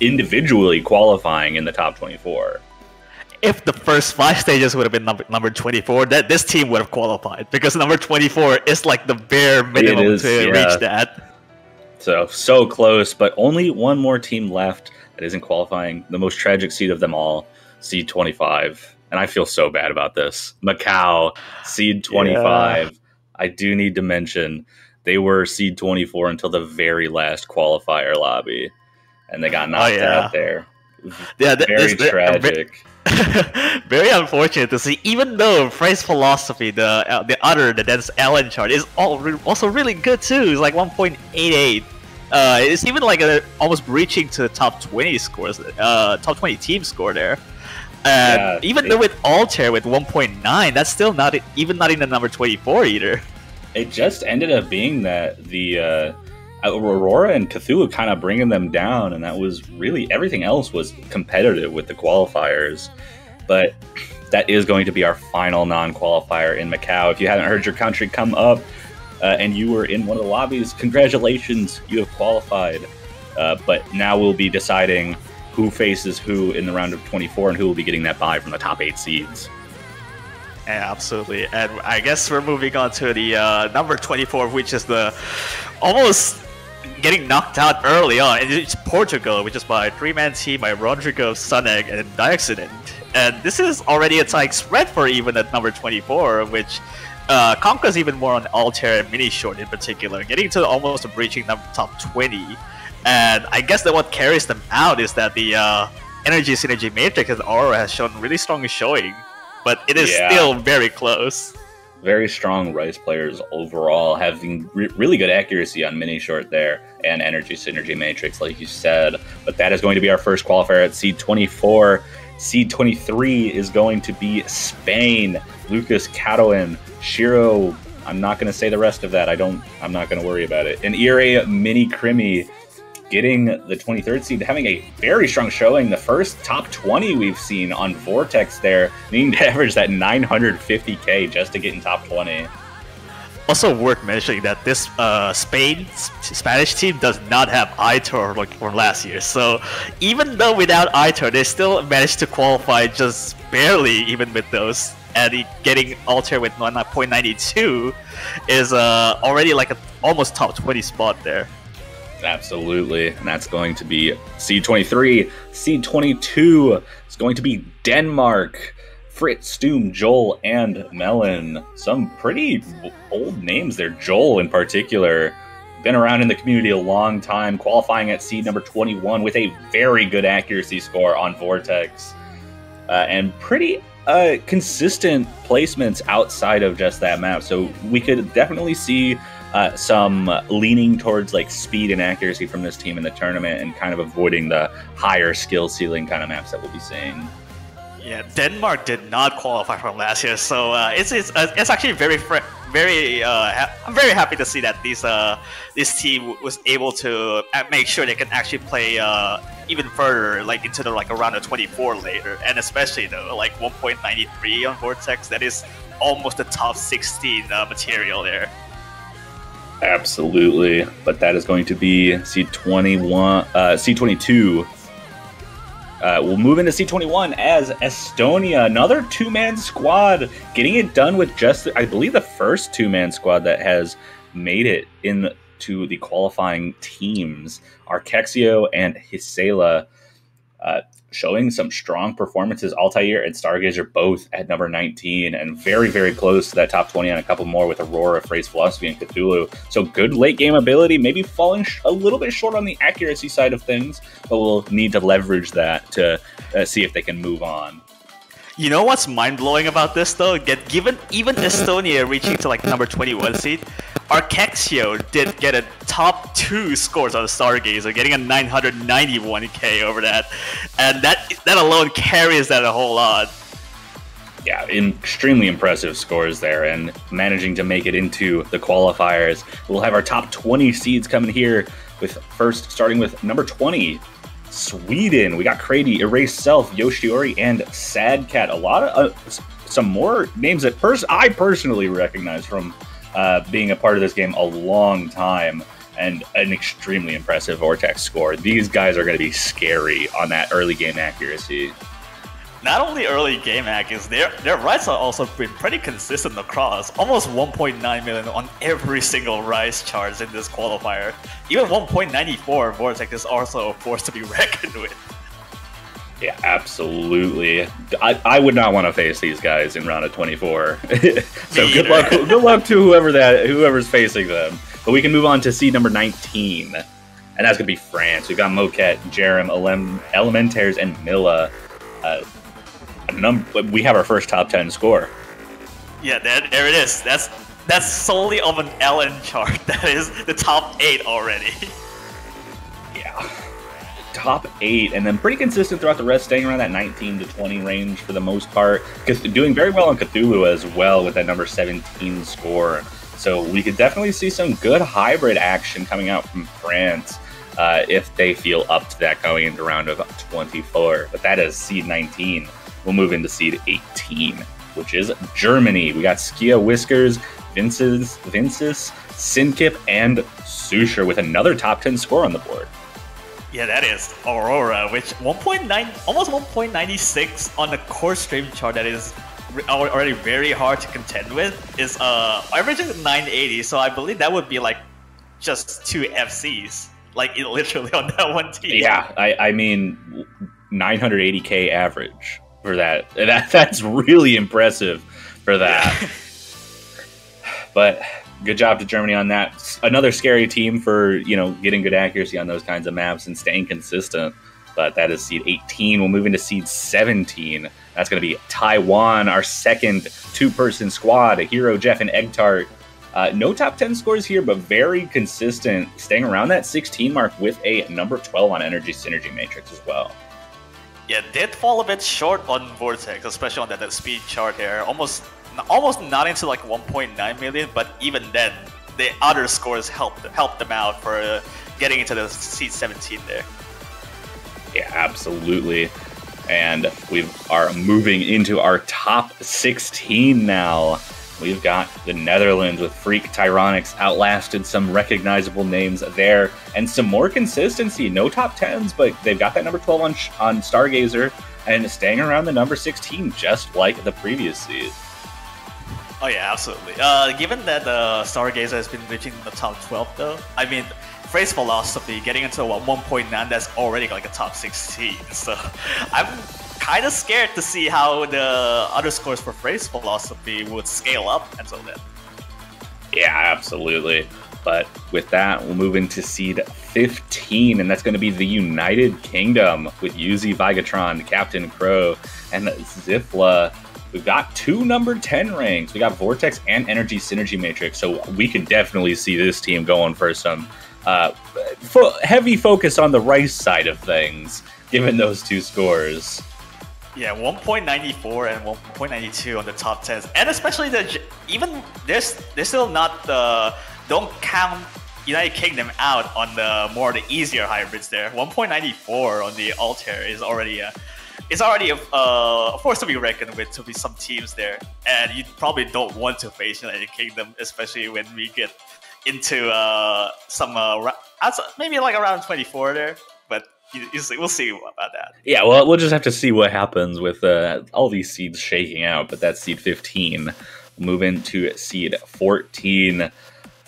individually qualifying in the top 24. If the first 5 stages would have been number 24, this team would have qualified, because number 24 is like the bare minimum to reach that. So close, but only one more team left that isn't qualifying. The most tragic seed of them all, seed 25. And I feel so bad about this. Macau, seed 25. Yeah. I do need to mention they were seed 24 until the very last qualifier lobby, and they got knocked out there. Yeah, very tragic. Very unfortunate to see. Even though Phrase Philosophy, the dense Allen chart is also really good too. It's like 1.88. It's even like almost breaching to the top 20 scores, top 20 team score there. And even though with Altair with 1.9, that's still not in the number 24 either. It just ended up being that the Aurora and Cthulhu kind of bringing them down, and that was really everything else was competitive with the qualifiers. But that is going to be our final non-qualifier in Macau. If you haven't heard your country come up and you were in one of the lobbies, congratulations, you have qualified. But now we'll be deciding who faces who in the round of 24 and who will be getting that bye from the top 8 seeds. Yeah, absolutely. And I guess we're moving on to the number 24, which is the almost getting knocked out early on. And it's Portugal, which is by three-man team by Rodrigo, Sunegg, and Diaccident. And this is already a tight spread for even at number 24, which conquers even more on Altair and Mini Short in particular, getting to almost breaching top 20. And I guess that what carries them out is that the Energy Synergy Matrix and Aura has shown really strong showing, but it is still very close. Very strong Rice players overall, having really good accuracy on Mini Short there and Energy Synergy Matrix, like you said. But that is going to be our first qualifier at Seed 24. Seed 23 is going to be Spain. Lucas Catoen, Shiro. I'm not going to say the rest of that. I'm not going to worry about it. And Ire Mini Krimi getting the 23rd seed, having a very strong showing. The first top 20 we've seen on Vortex there, needing to average that 950k just to get in top 20. Also worth mentioning that this Spanish team does not have Aitor like from last year. So even though without Aitor, they still managed to qualify just barely even with those. And getting Altair with 9.92 is already like an almost top 20 spot there. Absolutely, and that's going to be Seed 23. Seed 22 is going to be Denmark. Fritz, Stoom, Joel, and Melon. Some pretty old names there. Joel in particular. Been around in the community a long time, qualifying at seed number 21 with a very good accuracy score on Vortex. And pretty consistent placements outside of just that map. So we could definitely see some leaning towards like speed and accuracy from this team in the tournament, and kind of avoiding the higher skill ceiling kind of maps that we'll be seeing. Yeah, Denmark did not qualify from last year, so it's actually I'm very happy to see that this team was able to make sure they can actually play even further, like into the around the 24 later, and especially though 1.93 on Vortex, that is almost the top 16 material there. Absolutely, but that is going to be C21, C22. We'll move into C21 as Estonia, another two-man squad, getting it done with just, I believe, the first two-man squad that has made it into the qualifying teams. Arcexio and Hisela showing some strong performances. Altair and Stargaze are both at number 19 and very, very close to that top 20 on a couple more with Aurora, Phrase Philosophy, and Cthulhu. So good late game ability, maybe falling a little bit short on the accuracy side of things, but we'll need to leverage that to see if they can move on. You know what's mind-blowing about this though? Given even Estonia reaching to number 21 seed, Arcexio did get a top 2 scores on Stargazer, getting a 991k over that, and that alone carries that a whole lot. Yeah, extremely impressive scores there, and managing to make it into the qualifiers. We'll have our top 20 seeds coming here, with first starting with number 20. Sweden, we got Crady, Erase Self, Yoshiori, and Sad Cat. A lot of some more names that I personally recognize from being a part of this game a long time, and an extremely impressive Vortex score. These guys are going to be scary on that early game accuracy. Not only early game accuracy, their rides have also been pretty consistent across. Almost 1.9 million on every single rise charge in this qualifier. Even 1.94 Vortex is also a force to be reckoned with. Yeah, absolutely. I would not want to face these guys in round of 24. So good luck to whoever's facing them. But we can move on to seed number 19, and that's gonna be France. We've got Moquette, Jerem, Elementaires, and Milla. We have our first top 10 score. Yeah, there it is. That's solely of an LN chart. That is the top 8 already. Yeah, top 8, and then pretty consistent throughout the rest, staying around that 19 to 20 range for the most part. Doing very well on Cthulhu as well with that number 17 score. So we could definitely see some good hybrid action coming out from France if they feel up to that going into round of 24. But that is seed 19. We'll move into seed 18, which is Germany. We got Skia Whiskers, Vinces, Sinkip, and Susher with another top 10 score on the board. Yeah, that is Aurora, which almost 1.96 on the core stream chart. That is already very hard to contend with is averaging 980. So I believe that would be like just 2 FCs, like literally on that one team. Yeah, I mean 980k average for that. That's really impressive for that. Yeah. But good job to Germany on that. Another scary team for, getting good accuracy on those kinds of maps and staying consistent. But that is seed 18. We'll move into seed 17. That's going to be Taiwan, our second two-person squad. Hero, Jeff, and Eggtart. No top 10 scores here, but very consistent, staying around that 16 mark with a number 12 on Energy Synergy Matrix as well. Yeah, did fall a bit short on Vortex, especially on that speed chart here. Almost not into like 1.9 million, but even then, the other scores helped them out for getting into the seed 17 there. Yeah, absolutely. And we are moving into our top 16 now. We've got the Netherlands with Freak Tyronics, outlasted some recognizable names there, and some more consistency. No top 10s, but they've got that number 12 on Stargazer, and staying around the number 16, just like the previous seed. Oh yeah, absolutely. Given that Stargazer has been reaching the top 12 though, I mean, Phrase Philosophy getting into 1.9, that's already like a top 16. So I'm kind of scared to see how the other scores for Phrase Philosophy would scale up until then. Yeah, absolutely. But with that, we'll move into seed 15, and that's going to be the United Kingdom with Yuzi Vigatron, Captain Crow, and Zifla. We've got 2 number 10 ranks. We got Vortex and Energy Synergy Matrix, so we can definitely see this team going for some heavy focus on the right side of things, given those 2 scores. Yeah, 1.94 and 1.92 on the top 10s, and especially they're still not don't count United Kingdom out on the easier hybrids there. 1.94 on the Altair is already a force to be reckoned with to be some teams there, and you probably don't want to face United Kingdom, especially when we get into some maybe like around 24 there, but we'll see about that. Yeah, well, we'll just have to see what happens with all these seeds shaking out, but that's seed 15. We'll move into seed 14,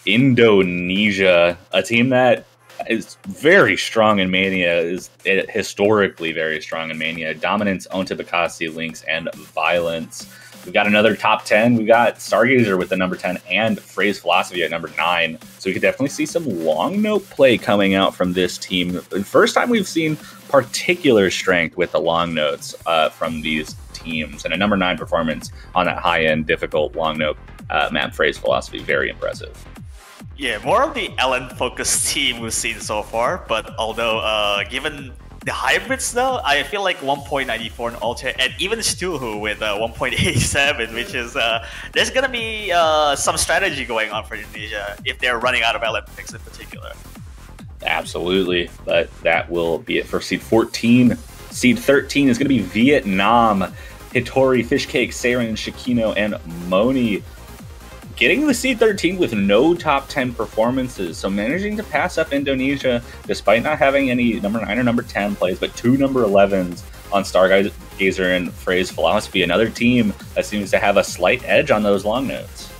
Indonesia, a team that is very strong in Mania, is historically very strong in Mania. Dominance, Onta Bakasi, Lynx, and Violence. We've got another top 10. We've got Stargazer with the number 10 and Phrase Philosophy at number 9. So we could definitely see some long note play coming out from this team. First time we've seen particular strength with the long notes from these teams. And a number 9 performance on that high-end, difficult long note map Phrase Philosophy. Very impressive. Yeah, more of the LN-focused team we've seen so far, but although given the hybrids though, I feel like 1.94 in Altair, and even Stuhu with 1.87, which is there's gonna be some strategy going on for Indonesia if they're running out of LN picks in particular. Absolutely, but that will be it for seed 14. Seed 13 is going to be Vietnam, Hitori, Fishcake, Saren, Shikino, and Moni. Getting the seed 13 with no top 10 performances, so managing to pass up Indonesia despite not having any number 9 or number 10 plays, but 2 number 11s on Stargazer and Phrase Philosophy. Another team that seems to have a slight edge on those long notes.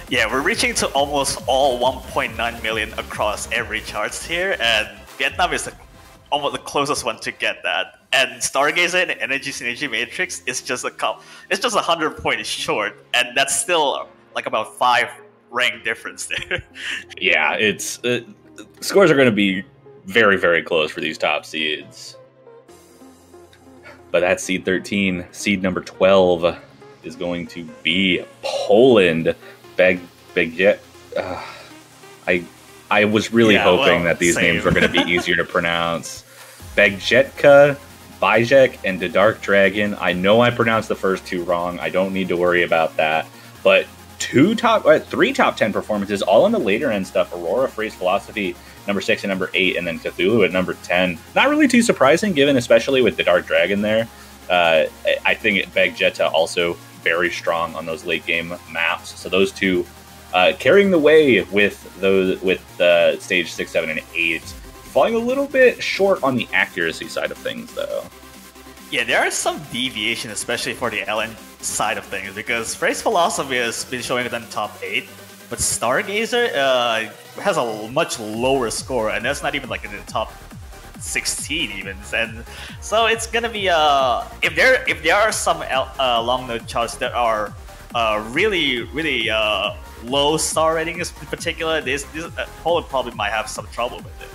Yeah, we're reaching to almost all 1.9 million across every charts here, and Vietnam is almost the closest one to get that. And Stargazer and Energy Synergy Matrix is just 100 points short, and that's still like about 5 rank difference there. Yeah, it's scores are going to be very, very close for these top seeds. But that's seed 13. Seed number 12 is going to be Poland. Begjet. I was really hoping that these names were going to be easier to pronounce. Begjetka, Bijek, and the Dark Dragon. I know I pronounced the first 2 wrong. I don't need to worry about that. But 3 top 10 performances, all on the later end stuff. Aurora, Phrase Philosophy, number 6 and number 8, and then Cthulhu at number 10. Not really too surprising, given especially with the Dark Dragon there. I think Begjetka also very strong on those late game maps. So those 2 carrying the way with stage 6, 7, and 8. Falling a little bit short on the accuracy side of things, though. Yeah, there are some deviation, especially for the LN side of things, because Phrase Philosophy has been showing it in top 8, but Stargazer has a much lower score, and that's not even like in the top 16 even. And so it's gonna be if there are some long note charts that are really low star ratings in particular, this Poland probably might have some trouble with it.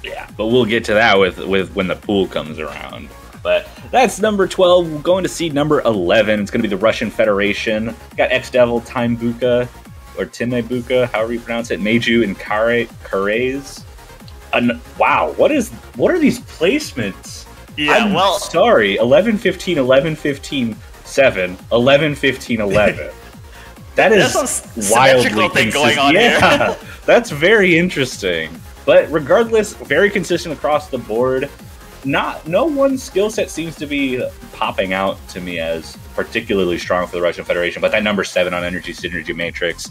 Yeah, but we'll get to that with when the pool comes around. But that's number 12. Going to seed number 11. It's going to be the Russian Federation. Got X-Devil, Timebuka, or Timebuka, however you pronounce it, Meiju, and Karez. Wow, what are these placements? Yeah, I'm sorry. 11, 15, 11, 15, 7, 11, 15, 11. That is wildly thing going on here. here. That's very interesting. But regardless, very consistent across the board. No one skill set seems to be popping out to me as particularly strong for the Russian Federation, but that number 7 on Energy Synergy Matrix,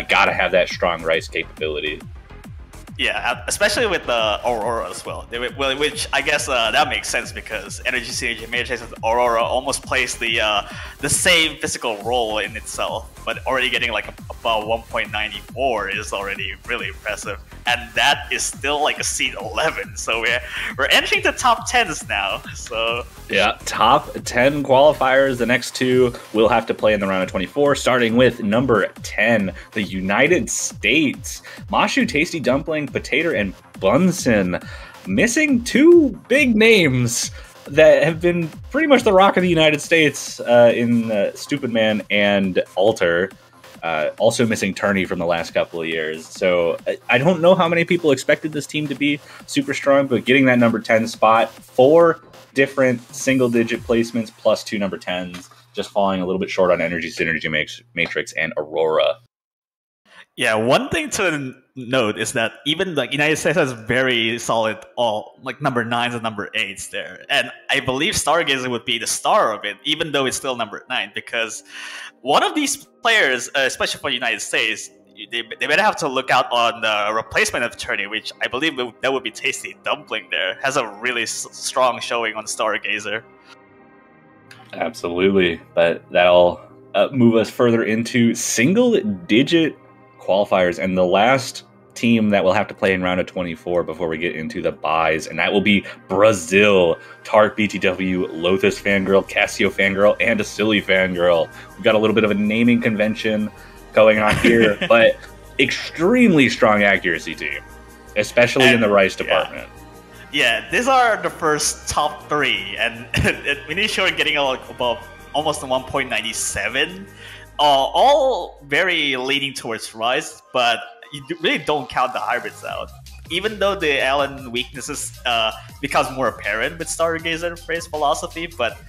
gotta have that strong Rice capability. Yeah, especially with the Aurora as well. Which I guess that makes sense because Energy Synergy Matrix and Aurora almost plays the same physical role in itself, but already getting like about 1.94 is already really impressive, and that is still like a seed 11. So we're entering the top 10s now. So yeah, top 10 qualifiers. The next two we'll have to play in the round of 24, starting with number 10, the United States. Mashu, Tasty Dumpling, Potato, and Bunsen. Missing two big names that have been pretty much the rock of the United States in Stupid Man and Alter. Also missing Turney from the last couple of years. So I don't know how many people expected this team to be super strong, but getting that number 10 spot, 4 different single-digit placements plus 2 number 10s, just falling a little bit short on Energy Synergy Matrix and Aurora. Yeah, one thing to note is that even the United States has very solid all like number 9s and number 8s there, and I believe Stargazer would be the star of it, even though it's still number 9, because one of these players, especially for the United States, they better have to look out on the replacement of Turney, which I believe that would be Tasty Dumpling. There has a really strong showing on Stargazer. Absolutely, but that'll move us further into single-digit qualifiers, and the last team that we'll have to play in round of 24 before we get into the buys, and that will be Brazil. Tart, BTW, Lothus Fangirl, Casio Fangirl, and a Silly Fangirl. We've got a little bit of a naming convention going on here, but extremely strong accuracy team, especially in the Rice department. Yeah, these are the first top 3, and Minish getting above almost 1.97. All very leaning towards Rice, but you really don't count the hybrids out. Even though the Allen weaknesses becomes more apparent with Stargazer and Phrase Philosophy, but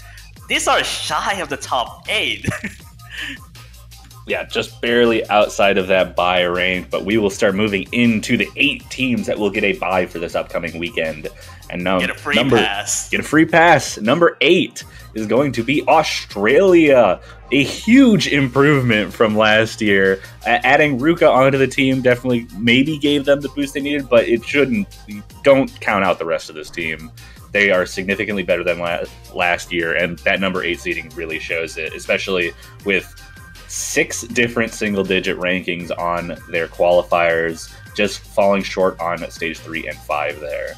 these are shy of the top 8. Yeah, just barely outside of that buy range, but we will start moving into the 8 teams that will get a buy for this upcoming weekend. And now get a free pass. Get a free pass. Number 8 is going to be Australia. A huge improvement from last year. Adding Ruka onto the team definitely maybe gave them the boost they needed, but it shouldn't. Don't count out the rest of this team. They are significantly better than last year, and that number 8 seeding really shows it, especially with 6 different single-digit rankings on their qualifiers, just falling short on stage 3 and 5 there.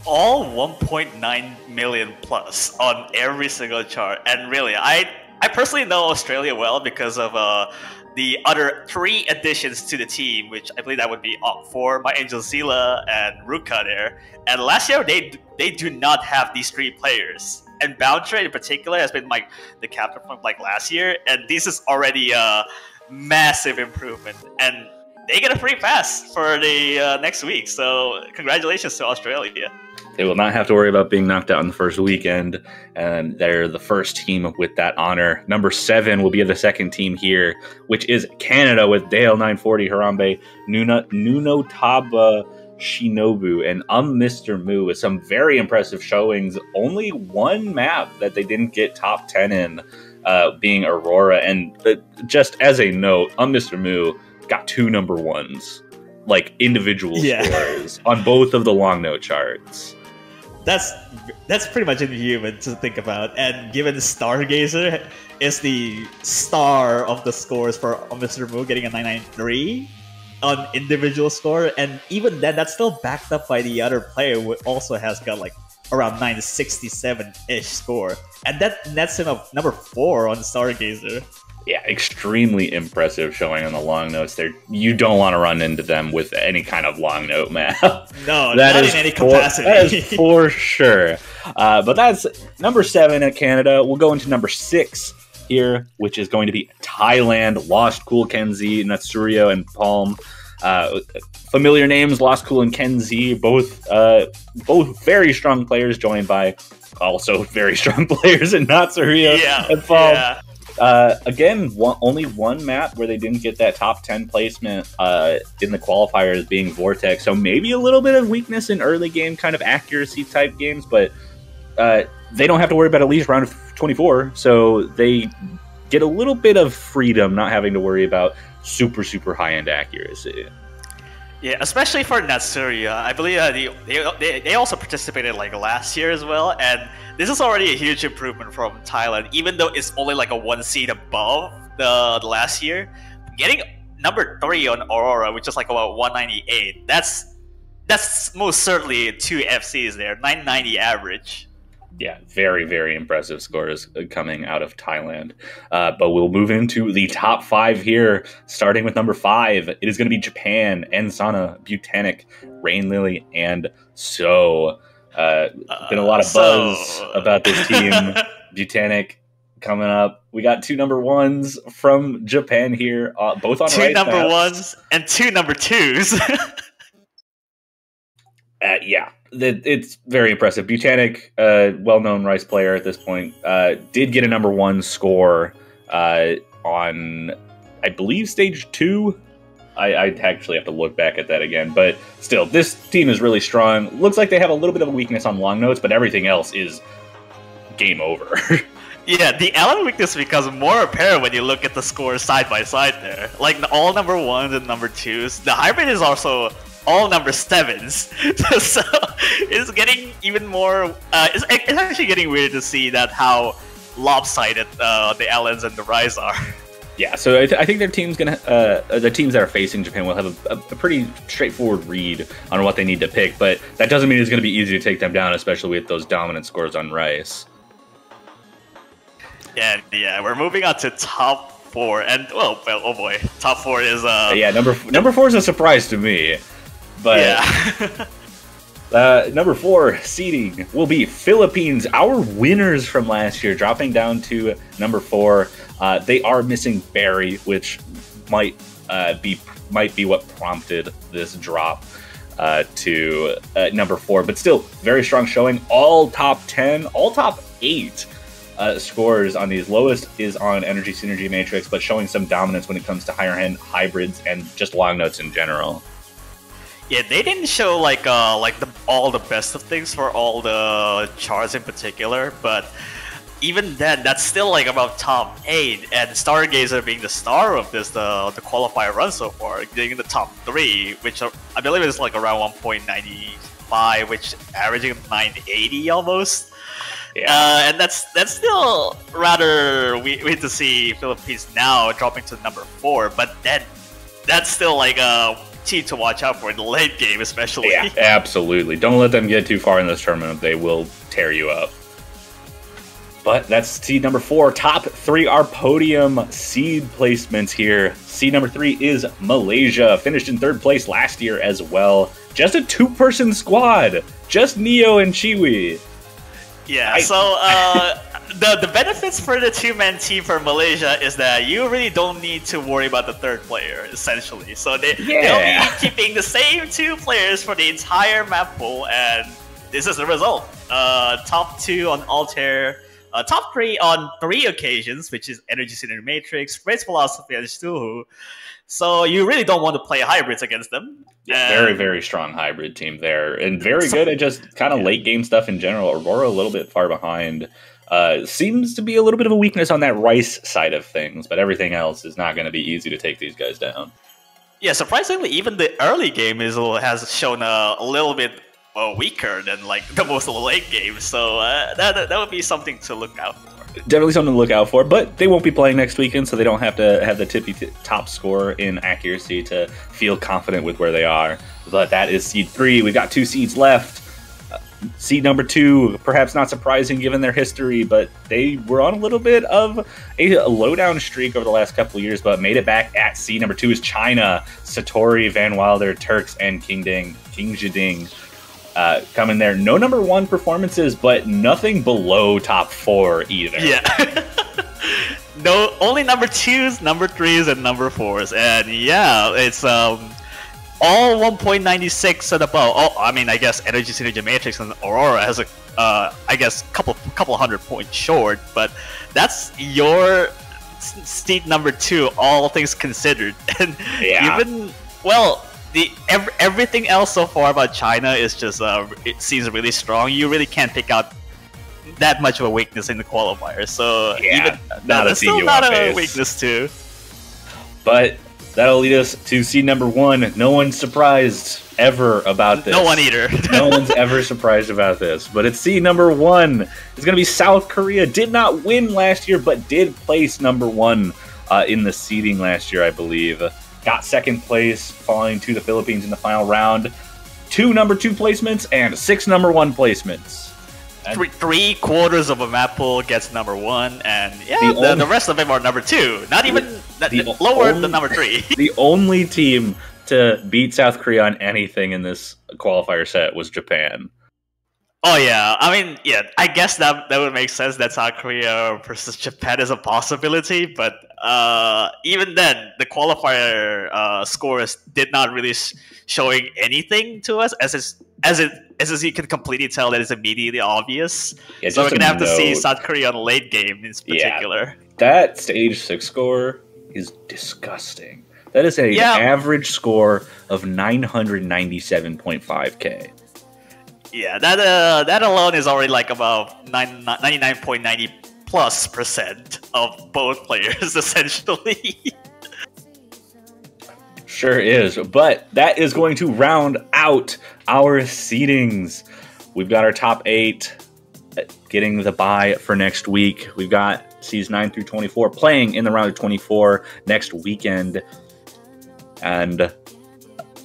All 1.9 million plus on every single chart, and really, I personally know Australia well because of the other 3 additions to the team, which I believe that would be Op4, My Angel Zila, and Ruka there. And last year, they do not have these 3 players. And Bouncer in particular has been like the captain from like last year, and this is already a massive improvement. And they get a free pass for the next week, so congratulations to Australia. They will not have to worry about being knocked out in the first weekend, and they're the first team with that honor. Number 7 will be the second team here, which is Canada with Dale 940, Harambe, Nuno Taba, Shinobu, and Mr. Moo with some very impressive showings. Only one map that they didn't get top 10 in, being Aurora. And just as a note, Mr. Moo got 2 number 1s, like individual scores on both of the long note charts. that's pretty much inhuman to think about. And given Stargazer is the star of the scores for Mr. Moo getting a 993 on individual score, and even then, that's still backed up by the other player who also has got like around 967-ish score, and that nets him up number 4 on Stargazer. Yeah, extremely impressive showing on the long notes there. You don't want to run into them with any kind of long note map. No, not in any capacity. That is for sure. But that's number 7 at Canada. We'll go into number 6 here, which is going to be Thailand. Lost Cool, Kenzie, Natsurio, and Palm. Familiar names, Lost Cool and Kenzie, both very strong players, joined by also very strong players in Natsurio and Palm. Yeah. Again, only one map where they didn't get that top 10 placement in the qualifiers being Vortex, so maybe a little bit of weakness in early game kind of accuracy type games, but they don't have to worry about at least round of 24, so they get a little bit of freedom not having to worry about super high-end accuracy. Yeah, especially for Natsuria. I believe they also participated like last year as well, and this is already a huge improvement from Thailand, even though it's only like a 1 seed above the last year. Getting number 3 on Aurora, which is like about 198, that's most certainly 2 FCs there, 990 average. Yeah, very impressive scores coming out of Thailand. But we'll move into the top 5 here, starting with number 5. It is going to be Japan, Ensana, Butanic, Rain Lily, and So. Been a lot of buzz about this team. Butanic coming up. We got 2 number 1s from Japan here, both on 2 number 1s and 2 number 2s. Yeah, it's very impressive. Butanic, well-known Rice player at this point, did get a number 1 score on, I believe, stage 2. I'd actually have to look back at that again, but still, this team is really strong. Looks like they have a little bit of a weakness on long notes, but everything else is game over. Yeah, the Allen weakness becomes more apparent when you look at the scores side by side there. Like all number 1s and number 2s. The hybrid is also all number 7s. So it's getting even more... it's actually getting weird to see that how lopsided the Allens and the Rise are. Yeah, so I think their team's gonna the teams that are facing Japan will have a pretty straightforward read on what they need to pick, but that doesn't mean it's going to be easy to take them down, especially with those dominant scores on Rice. Yeah, we're moving on to top 4, and oh boy, top 4 is yeah, number 4 is a surprise to me, but yeah. Number 4 seeding will be Philippines, our winners from last year, dropping down to number 4. They are missing Barry, which might be what prompted this drop to number 4, but still very strong showing. All top 10, all top 8 scores on these. Lowest is on Energy Synergy Matrix, but showing some dominance when it comes to higher end hybrids and just long notes in general. Yeah, they didn't show like all the best of things for all the charts in particular, but even then, that's still like about top 8, and Stargazer being the star of this, the qualifier run so far, getting the top 3, which I believe is like around 1.95, which averaging 980 almost. Yeah. And that's still rather weird to see Philippines now dropping to number 4, but then that's still like a team to watch out for in the late game, especially. Yeah, absolutely. Don't let them get too far in this tournament; they will tear you up. But that's seed number 4. Top 3 are podium seed placements here. Seed number 3 is Malaysia. Finished in 3rd place last year as well. Just a 2-person squad. Just Neo and Chiwi. Yeah, so the benefits for the 2-man team for Malaysia is that you really don't need to worry about the 3rd player, essentially. So they'll be keeping the same 2 players for the entire map pool, and this is the result. Top 2 on Altair. Top 3 on 3 occasions, which is Energy Synergy Matrix, Race Philosophy, and Stuhu. So you really don't want to play hybrids against them. Yeah, very strong hybrid team there. And very good at just kind of late game stuff in general. Aurora a little bit far behind. Seems to be a little bit of a weakness on that Rice side of things, but everything else is not going to be easy to take these guys down. Yeah, surprisingly, even the early game has shown a little bit weaker than like the most late games. So that would be something to look out for. Definitely something to look out for, but they won't be playing next weekend, so they don't have to have the top score in accuracy to feel confident with where they are. But that is seed 3. We've got 2 seeds left. Seed number 2, perhaps not surprising given their history, but they were on a little bit of a low-down streak over the last couple of years, but made it back at seed number 2 is China. Satori, Van Wilder, Turks, and King Jiding. Coming there. No number 1 performances, but nothing below top 4 either. Yeah. No, only number 2s, number 3s, and number 4s. And yeah, it's all 1.96 and above. Oh, I mean, I guess Energy Synergy Matrix and Aurora has a, I guess, couple 100 points short, but that's your seed number 2, all things considered. And yeah. even, well, everything else so far about China is just it seems really strong. You really can't pick out that much of a weakness in the qualifiers. So yeah, even that's still not a weakness too. But that'll lead us to seed number 1. No one's surprised ever about this. No one either. No one's ever surprised about this. But it's seed number 1. It's going to be South Korea. Did not win last year, but did place number 1 in the seeding last year, I believe. Got second place, falling to the Philippines in the final round. 2 number 2 placements and 6 number 1 placements. And 3/4 of a map pool gets number 1, and yeah, the rest of them are number 2. Not even lower than number 3. The only team to beat South Korea on anything in this qualifier set was Japan. Oh yeah, I mean, yeah, I guess that would make sense that South Korea versus Japan is a possibility, but even then, the qualifier scores did not really showing anything to us, as you can completely tell that it's immediately obvious. Yeah, so we're gonna have to see South Korea on the late game in particular. Yeah, that stage 6 score is disgusting. That is an average score of 997.5k. Yeah, that alone is already like about 99.90+% of both players, essentially. Sure is, but that is going to round out our seedings. We've got our top 8 getting the bye for next week. We've got seeds 9 through 24 playing in the round of 24 next weekend. And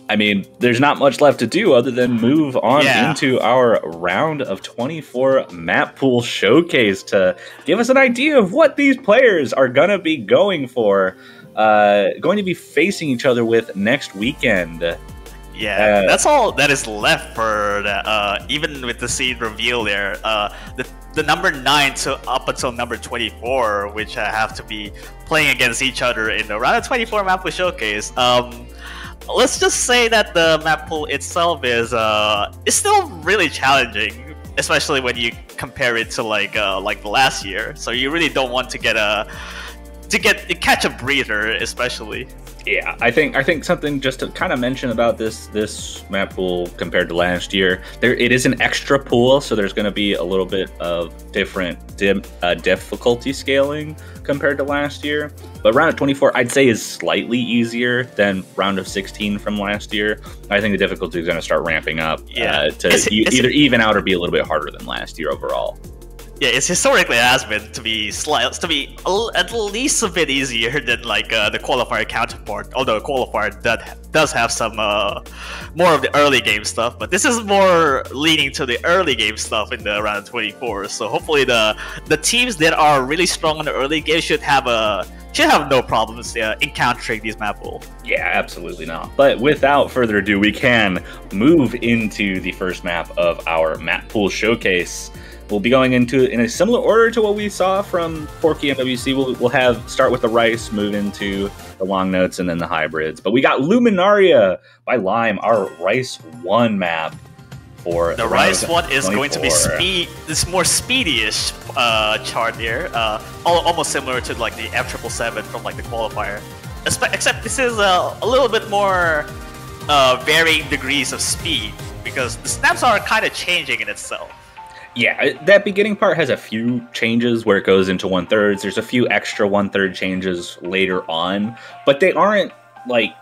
I mean, there's not much left to do other than move on into our round of 24 map pool showcase to give us an idea of what these players are going to be going for, going to be facing each other with next weekend. Yeah, that's all that is left for the, even with the seed reveal there. The number 9 to up until number 24, which have to be playing against each other in the round of 24 map pool showcase. Let's just say that the map pool itself is still really challenging, especially when you compare it to like the last year. So you really don't want to catch a breather, especially. Yeah, I think something just to kind of mention about this map pool compared to last year, it is an extra pool, so there's going to be a little bit of different difficulty scaling compared to last year. But round of 24, I'd say, is slightly easier than round of 16 from last year. I think the difficulty is going to start ramping up to either even out or be a little bit harder than last year overall. Yeah, it's historically has been to be at least a bit easier than like the qualifier counterpart. Although qualifier that does have some more of the early game stuff, but this is more leaning to the early game stuff in the round 24. So hopefully the teams that are really strong in the early game should have no problems encountering these map pool. Yeah, absolutely not. But without further ado, we can move into the first map of our map pool showcase. We'll be going into it in a similar order to what we saw from Porky and WC. We'll start with the Rice, move into the long notes, and then the hybrids. But we got Luminaria by Lime, our Rice 1 map for the Rice 1 is 24. Going to be this more speedy-ish chart here, almost similar to like the F777 from like the qualifier, except this is a little bit more varying degrees of speed because the snaps are kind of changing in itself. Yeah, that beginning part has a few changes where it goes into 1/3. There's a few extra 1/3 changes later on, but they aren't like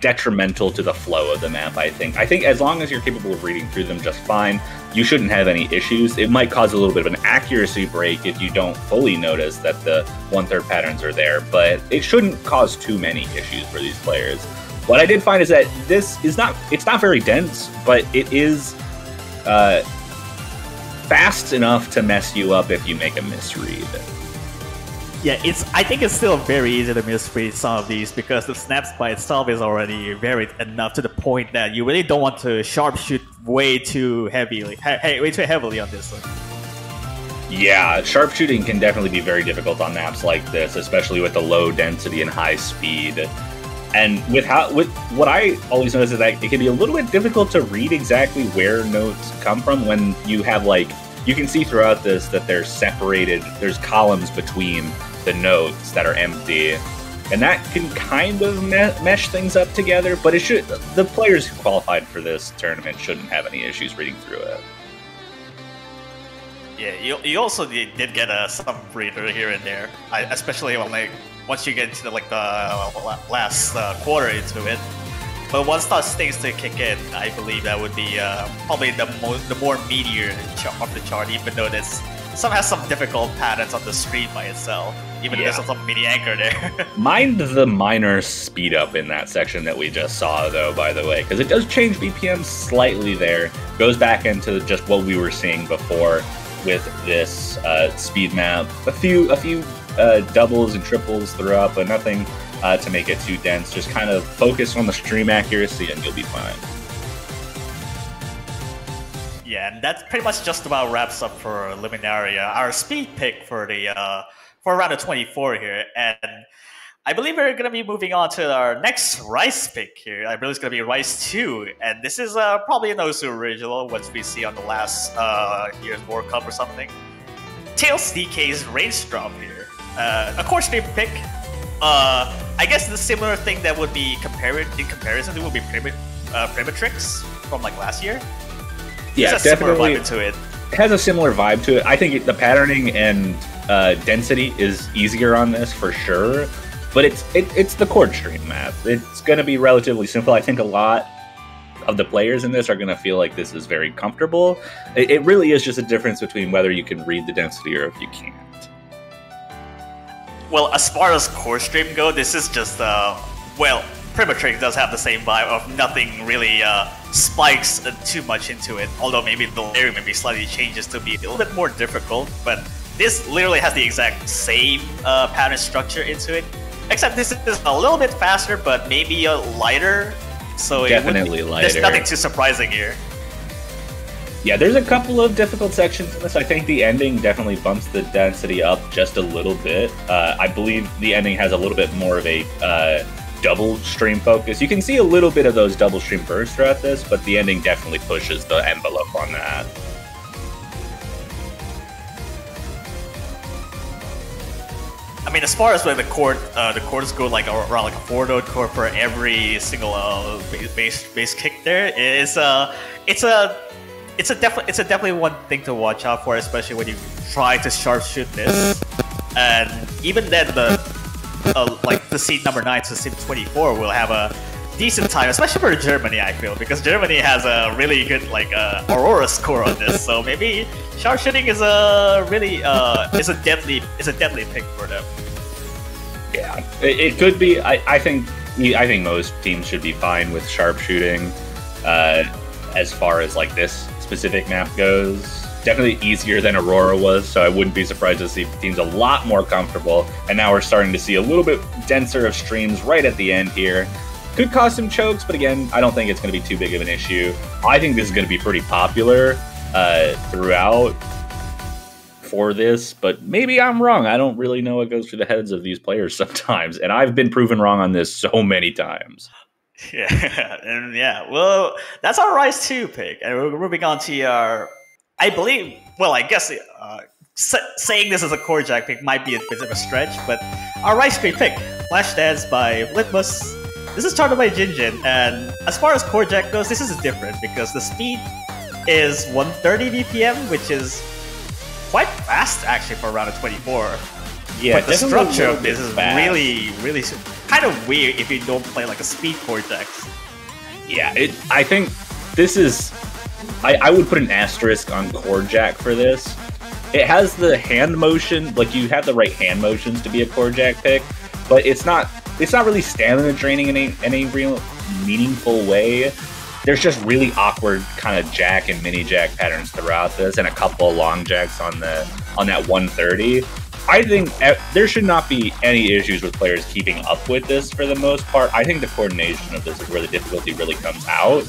detrimental to the flow of the map, I think. I think as long as you're capable of reading through them just fine, you shouldn't have any issues. It might cause a little bit of an accuracy break if you don't fully notice that the 1/3 patterns are there, but it shouldn't cause too many issues for these players. What I did find is that it's not very dense, but it is fast enough to mess you up if you make a misread. Yeah, I think it's still very easy to misread some of these because the snaps by itself is already varied enough to the point that you really don't want to sharpshoot way too heavily on this one. Yeah, sharpshooting can definitely be very difficult on maps like this, especially with the low density and high speed. And with what I always notice is that it can be a little bit difficult to read exactly where notes come from when you have you can see throughout this that they're separated. There's columns between the notes that are empty, and that can kind of mesh things up together. But the players who qualified for this tournament shouldn't have any issues reading through it. Yeah, you also did get some breather here and there, especially when once you get into the last quarter into it. But once those things to kick in, I believe that would be probably the more meatier of the chart, even though some has some difficult patterns on the screen by itself, even if there's some mini anchor there. Mind the minor speed up in that section that we just saw, though, by the way, because it does change BPM slightly there. Goes back into just what we were seeing before with this speed map. A few doubles and triples throughout, but nothing to make it too dense. Just kind of focus on the stream accuracy and you'll be fine. Yeah, and that pretty much just about wraps up for Luminaria, our speed pick for round of 24 here. And I believe we're going to be moving on to our next Rice pick here. I believe it's going to be Rice 2. And this is probably an Osu original, once we see on the last year's World Cup or something. Tails DK's Range Drop here. A core stream pick. I guess the similar thing that would be in comparison to would be Primitrix from last year. Yeah, definitely. Similar vibe to it. It has a similar vibe to it. I think the patterning and density is easier on this for sure, but it's the chord stream map. It's going to be relatively simple. I think a lot of the players in this are going to feel like this is very comfortable. It really is just a difference between whether you can read the density or if you can't. Well, as far as core stream go, this is just Primitrix does have the same vibe of nothing really spikes too much into it. Although maybe the layer maybe slightly changes to be a little bit more difficult, but this literally has the exact same pattern structure into it. Except this is a little bit faster, but maybe lighter. So definitely lighter. There's nothing too surprising here. Yeah, there's a couple of difficult sections in this. I think the ending definitely bumps the density up just a little bit. I believe the ending has a little bit more of a double stream focus. You can see a little bit of those double stream bursts throughout this, but the ending definitely pushes the envelope on that. I mean, as far as the chords go, around a 4-note chord for every single bass kick there, it's definitely one thing to watch out for, especially when you try to sharpshoot this. And even then, the seed number 9 to seed 24 will have a decent time, especially for Germany, I feel, because Germany has a really good Aurora score on this. So maybe sharpshooting is a deadly pick for them. Yeah, it could be. I think most teams should be fine with sharpshooting. As far as this specific map goes, definitely easier than Aurora was, so I wouldn't be surprised to see teams a lot more comfortable. And now we're starting to see a little bit denser of streams right at the end here. Could cause some chokes, but again, I don't think it's going to be too big of an issue. I think this is going to be pretty popular throughout for this, but maybe I'm wrong. I don't really know what goes through the heads of these players sometimes, and I've been proven wrong on this so many times. Yeah, well, that's our Rise 2 pick, and we're moving on to our, I guess saying this as a core jack pick might be a bit of a stretch, but our Rise 3 pick, Flashdance by Litmus. This is charted by Jinjin, and as far as core jack goes, this is different because the speed is 130 BPM, which is quite fast actually for a round of 24. Yeah, but the structure of this is really kind of weird if you don't play like a speed core decks. Yeah, I think this is... I would put an asterisk on Core Jack for this. It has the hand motion, like you have the right hand motions to be a Core Jack pick, but it's not really stamina draining in any real meaningful way. There's just really awkward kind of Jack and mini Jack patterns throughout this, and a couple of long Jacks on that 130. I think there should not be any issues with players keeping up with this for the most part. I think the coordination of this is where the difficulty really comes out.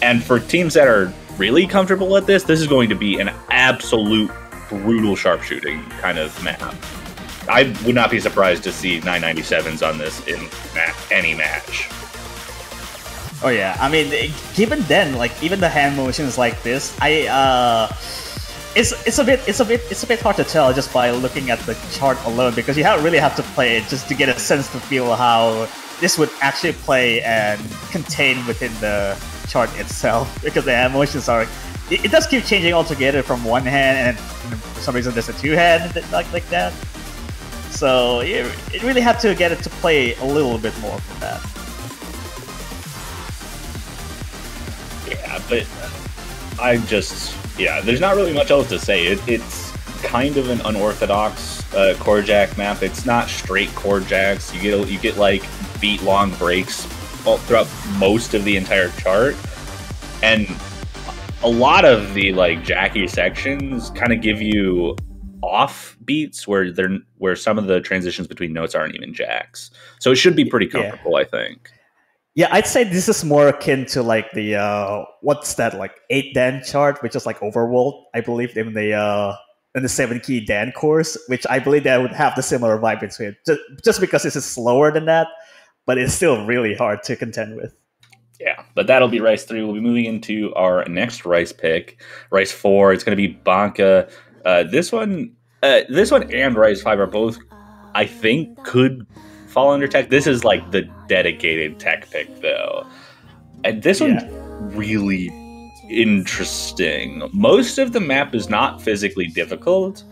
And for teams that are really comfortable with this is going to be an absolute brutal sharpshooting kind of map. I would not be surprised to see 997s on this in any match. Oh yeah, I mean, given then, like even the hand motions like this, it's a bit hard to tell just by looking at the chart alone, because you really have to play it just to get a sense to feel how this would actually play and contain within the chart itself, because the hand motions are, it does keep changing altogether from one hand, and for some reason there's a two hand like that. So you really have to get it to play a little bit more for that. Yeah, but there's not really much else to say. It's kind of an unorthodox Core Jack map. It's not straight Core Jacks. You get like beat long breaks throughout most of the entire chart, and a lot of the like Jacky sections kind of give you off beats where some of the transitions between notes aren't even Jacks. So it should be pretty comfortable, I think. Yeah, I'd say this is more akin to like the what's that, like 8 Dan chart, which is like Overworld, I believe, in the 7-key Dan course, which I believe that would have the similar vibe between it. Just because this is slower than that, but it's still really hard to contend with. Yeah, but that'll be Rice 3. We'll be moving into our next Rice pick, Rice 4. It's going to be Banka. This one and Rice 5 are both, I think, could fall under tech. This is like the dedicated tech pick, though. And this one's really interesting. Most of the map is not physically difficult,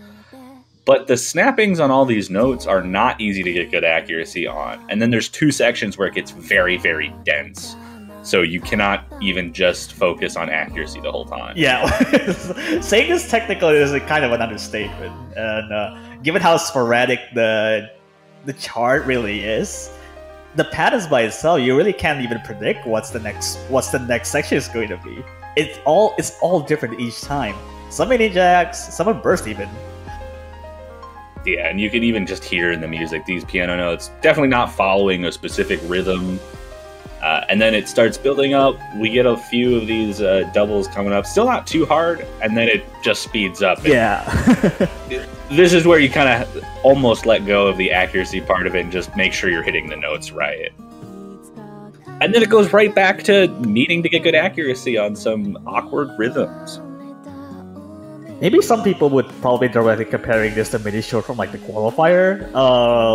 but the snappings on all these notes are not easy to get good accuracy on. And then there's 2 sections where it gets very, very dense. So you cannot even just focus on accuracy the whole time. Yeah, saying this technical is a kind of an understatement. And given how sporadic the chart really is, the patterns by itself, you really can't even predict what's the next section is going to be. It's all different each time. Some mini jacks, some burst even. Yeah, and you can even just hear in the music these piano notes definitely not following a specific rhythm. And then it starts building up. We get a few of these doubles coming up. Still not too hard, and then it just speeds up. Yeah. This is where you kind of almost let go of the accuracy part of it and just make sure you're hitting the notes right. And then it goes right back to needing to get good accuracy on some awkward rhythms. Maybe some people would probably directly comparing this to mini short from like the qualifier,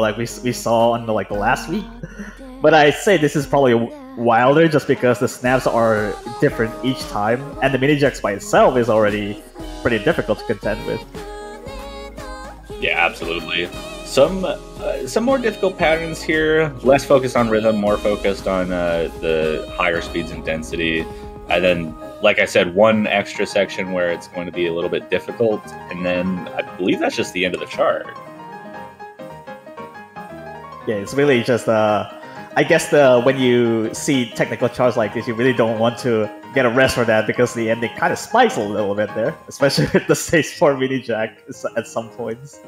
like we saw on the last week. But I'd say this is probably wilder just because the snaps are different each time, and the mini jacks by itself is already pretty difficult to contend with. Yeah, absolutely. Some more difficult patterns here. Less focused on rhythm, more focused on the higher speeds and density. And then, like I said, one extra section where it's going to be a little bit difficult. And then I believe that's just the end of the chart. Yeah, it's really just I guess when you see technical charts like this, you really don't want to get a rest for that, because the ending kind of spikes a little bit there, especially with the stage 4 mini jack at some points.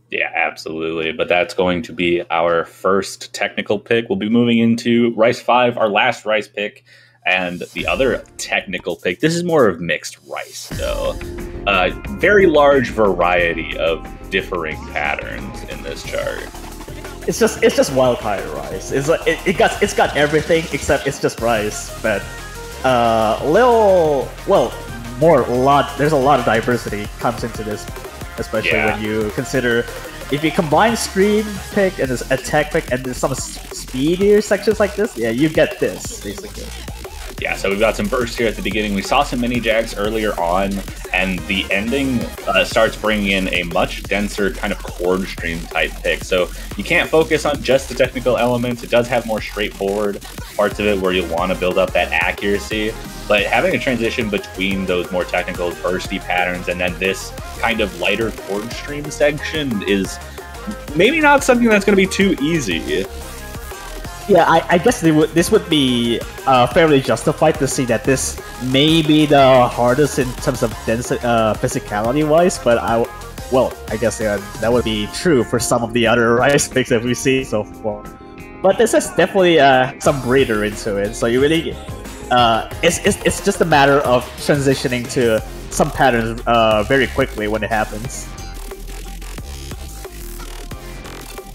Yeah, absolutely. But that's going to be our first technical pick. We'll be moving into Rice 5, our last Rice pick, and the other technical pick. This is more of mixed Rice, though. Very large variety of differing patterns in this chart. It's just wildfire Rice. It's got everything except it's just Rice, but there's a lot of diversity comes into this, especially when you consider if you combine screen pick and this attack pick and there's some speedier sections like this, yeah, you get this basically. Yeah, so we've got some bursts here at the beginning. We saw some mini jacks earlier on, and the ending starts bringing in a much denser kind of chord stream type pick. So you can't focus on just the technical elements. It does have more straightforward parts of it where you want to build up that accuracy, but having a transition between those more technical bursty patterns and then this kind of lighter chord stream section is maybe not something that's going to be too easy. Yeah, I guess this would be fairly justified to see that this may be the hardest in terms of physicality-wise, but I guess that would be true for some of the other rice picks that we've seen so far. But this has definitely some breather into it, so you really, it's just a matter of transitioning to some patterns very quickly when it happens.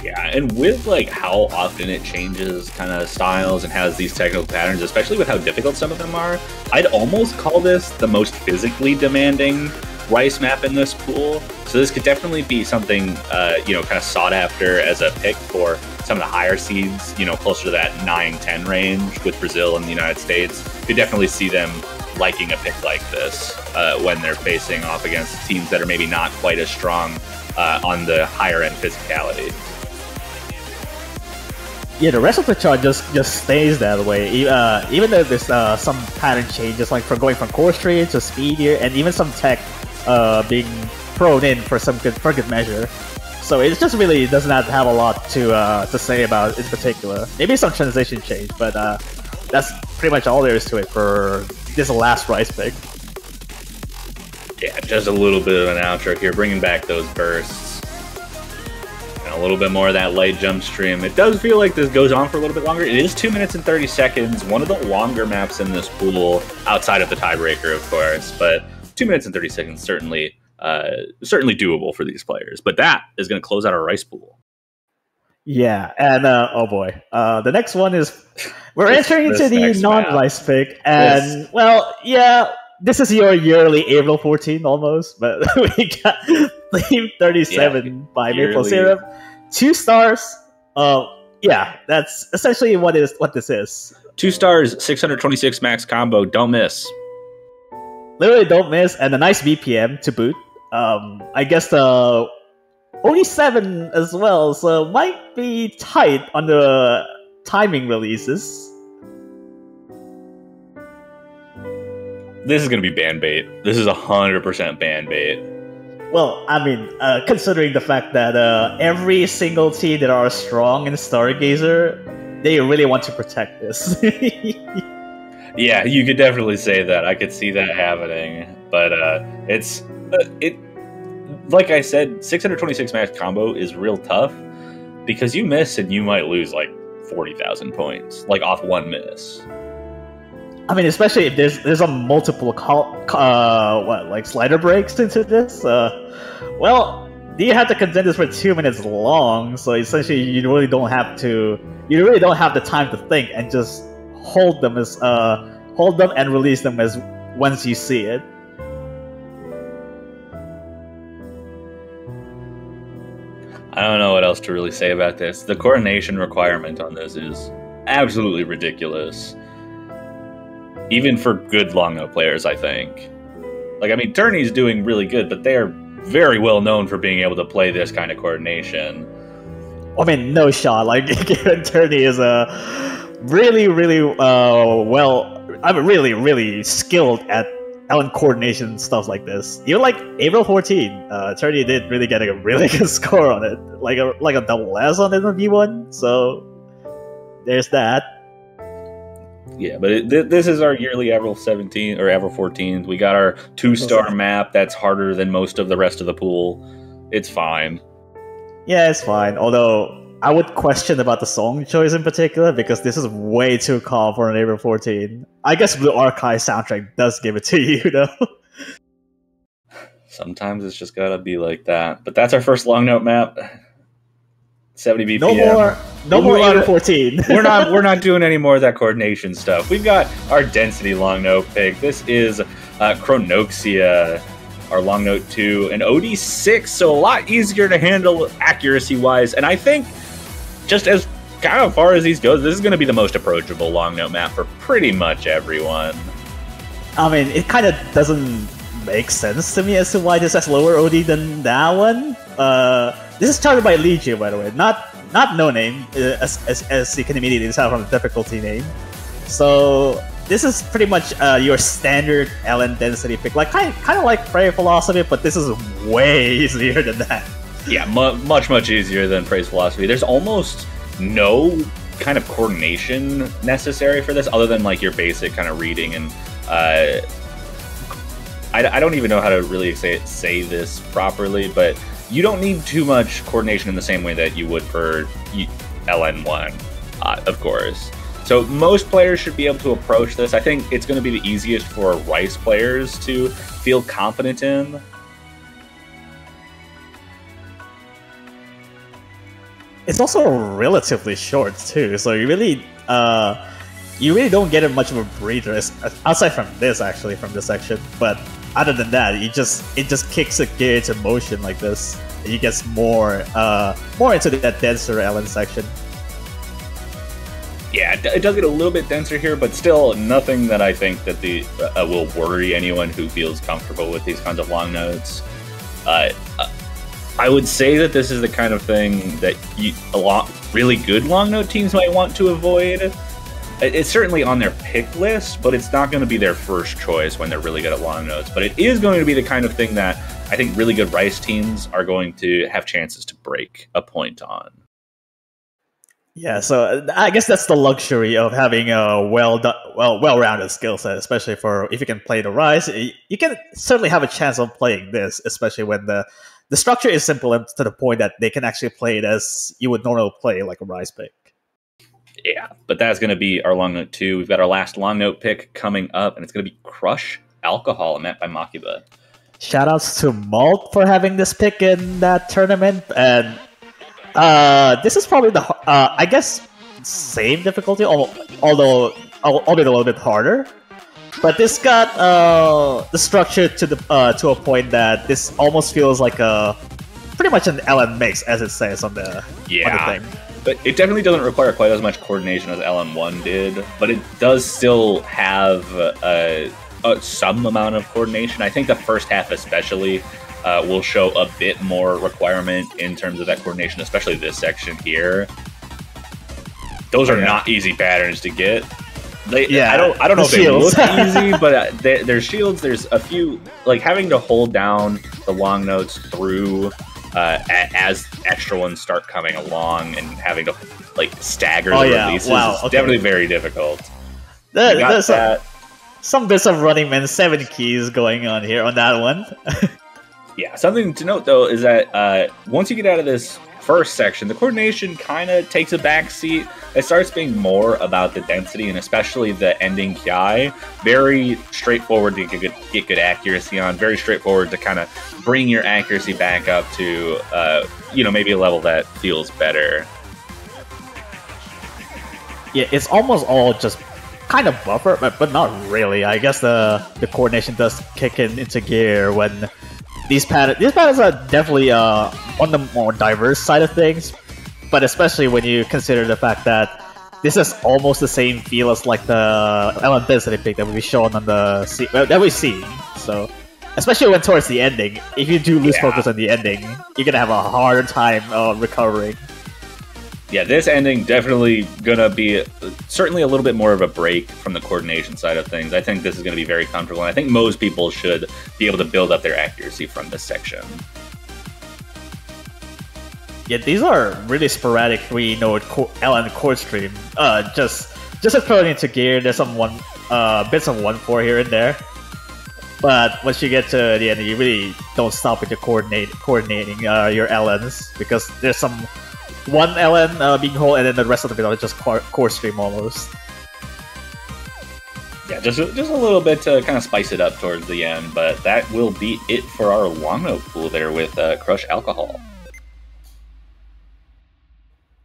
Yeah, and with like how often it changes kind of styles and has these technical patterns, especially with how difficult some of them are, I'd almost call this the most physically demanding rice map in this pool. So this could definitely be something, kind of sought after as a pick for some of the higher seeds, closer to that 9-10 range with Brazil and the United States. Could definitely see them liking a pick like this when they're facing off against teams that are maybe not quite as strong on the higher end physicality. Yeah, the rest of the chart just stays that way. Even though there's some pattern changes, like from going from core stream to speedier, and even some tech being thrown in for good measure. So it just really does not have a lot to say about it in particular. Maybe some transition change, but that's pretty much all there is to it for this last rice pick. Yeah, just a little bit of an outro here, bringing back those bursts. A little bit more of that light jump stream. It does feel like this goes on for a little bit longer. It is 2 minutes and 30 seconds, one of the longer maps in this pool, outside of the tiebreaker, of course, but 2 minutes and 30 seconds certainly doable for these players. But that is going to close out our rice pool. Yeah, and oh boy, the next one is we're entering into the non-rice pick, and this is your yearly April 14 almost, but we got Theme 37 by Maple Syrup. 2 stars. That's essentially what this is. 2 stars, 626 max combo, don't miss. Literally don't miss, and a nice BPM to boot. I guess only 7 as well, so might be tight on the timing releases. This is going to be ban bait. This is 100% ban bait. Well, I mean, considering the fact that every single team that are strong in Stargazer, they really want to protect this. Yeah, you could definitely say that. I could see that happening. But like I said, 626 max combo is real tough because you miss and you might lose like 40,000 points, like off one miss. I mean, especially if there's a multiple slider breaks into this. You have to contend this for 2 minutes long, so essentially you really don't have the time to think and just hold them and release them as once you see it. I don't know what else to really say about this. The coordination requirement on this is absolutely ridiculous. Even for good long note players, I think. Like, I mean, Turney's doing really good, but they are very well known for being able to play this kind of coordination. I mean, no shot. Like, Turney is really, really really skilled at coordination stuff like this. Even like April 14, Turney did really get a really good score on it, like a double S on it on V1. So there's that. Yeah, but this is our yearly Avril 17 or Avril 14. We got our 2-star map that's harder than most of the rest of the pool. It's fine. Yeah, it's fine. Although I would question about the song choice in particular because this is way too calm for an Avril 14. I guess the Archive soundtrack does give it to you, though. Sometimes it's just gotta be like that. But that's our first long note map. 70 BPM. No more Avril 14. we're not doing any more of that coordination stuff. We've got our density long note pick. This is Chronoxia, our long note 2, and OD6, so a lot easier to handle accuracy wise. And I think just as kind of far as these goes, this is going to be the most approachable long note map for pretty much everyone. I mean, it kind of doesn't make sense to me as to why this has lower OD than that one. This is started by Legio, by the way, not No Name, as you can immediately tell from the difficulty name. So this is pretty much your standard LN density pick, like kind of like Prayer Philosophy, but this is way easier than that. Yeah, much easier than Praise Philosophy. There's almost no kind of coordination necessary for this, other than like your basic kind of reading and. I don't even know how to really say this properly, but you don't need too much coordination in the same way that you would for LN1, of course. So most players should be able to approach this. I think it's going to be the easiest for Rice players to feel confident in. It's also relatively short too, so you really don't get much of a breather aside from this, actually, from this section. But other than that, it just kicks a gear into motion like this. You get more into that denser LN section. Yeah, it does get a little bit denser here, but still nothing that I think that will worry anyone who feels comfortable with these kinds of long notes. I would say that this is the kind of thing that a lot really good long note teams might want to avoid. It's certainly on their pick list, but it's not going to be their first choice when they're really good at long notes. But it is going to be the kind of thing that I think really good Rice teams are going to have chances to break a point on. Yeah, so I guess that's the luxury of having a well-rounded skill set, especially if you can play the Rice. You can certainly have a chance of playing this, especially when the structure is simple and to the point that they can actually play it as you would normally play like a Rice pick. Yeah, but that's going to be our long note 2. We've got our last long note pick coming up, and it's going to be Crush Alcohol, met by Makiba. Shoutouts to Malt for having this pick in that tournament, and this is probably the I guess same difficulty, although albeit a little bit harder. But this got the structure to a point that this almost feels like pretty much an LN mix, as it says on the thing. But it definitely doesn't require quite as much coordination as LN1 did, but it does still have some amount of coordination. I think the first half especially will show a bit more requirement in terms of that coordination, especially this section here. Those are not easy patterns to get. I don't know if they look easy, but there's shields. There's a few, like having to hold down the long notes through as extra ones start coming along and having to like stagger the releases is definitely very difficult. There's some bits of Running Man 7 keys going on here on that one. Yeah, something to note though is that once you get out of this first section, the coordination kind of takes a back seat. It starts being more about the density and especially the ending Kiai. Very straightforward to get good accuracy on. Very straightforward to kind of bring your accuracy back up to, maybe a level that feels better. Yeah, it's almost all just kind of buffer, but not really. I guess the coordination does kick into gear when these patterns are definitely on the more diverse side of things, but especially when you consider the fact that this is almost the same feel as like the LN density pick that we've shown on that we've seen. So, especially when towards the ending, if you do lose focus on the ending, you're gonna have a harder time recovering. Yeah, this ending definitely gonna be certainly a little bit more of a break from the coordination side of things. I think this is gonna be very comfortable, and I think most people should be able to build up their accuracy from this section. Yeah, these are really sporadic 3-node LN chord stream. Just throwing into gear, there's some bits of 1-4 here and there. But once you get to the end, you really don't stop with your coordinating your LNs, because there's some one LN being whole, and then the rest of the video is just chord stream almost. Yeah, just a little bit to kind of spice it up towards the end, but that will be it for our long note pool there with Crush Alcohol.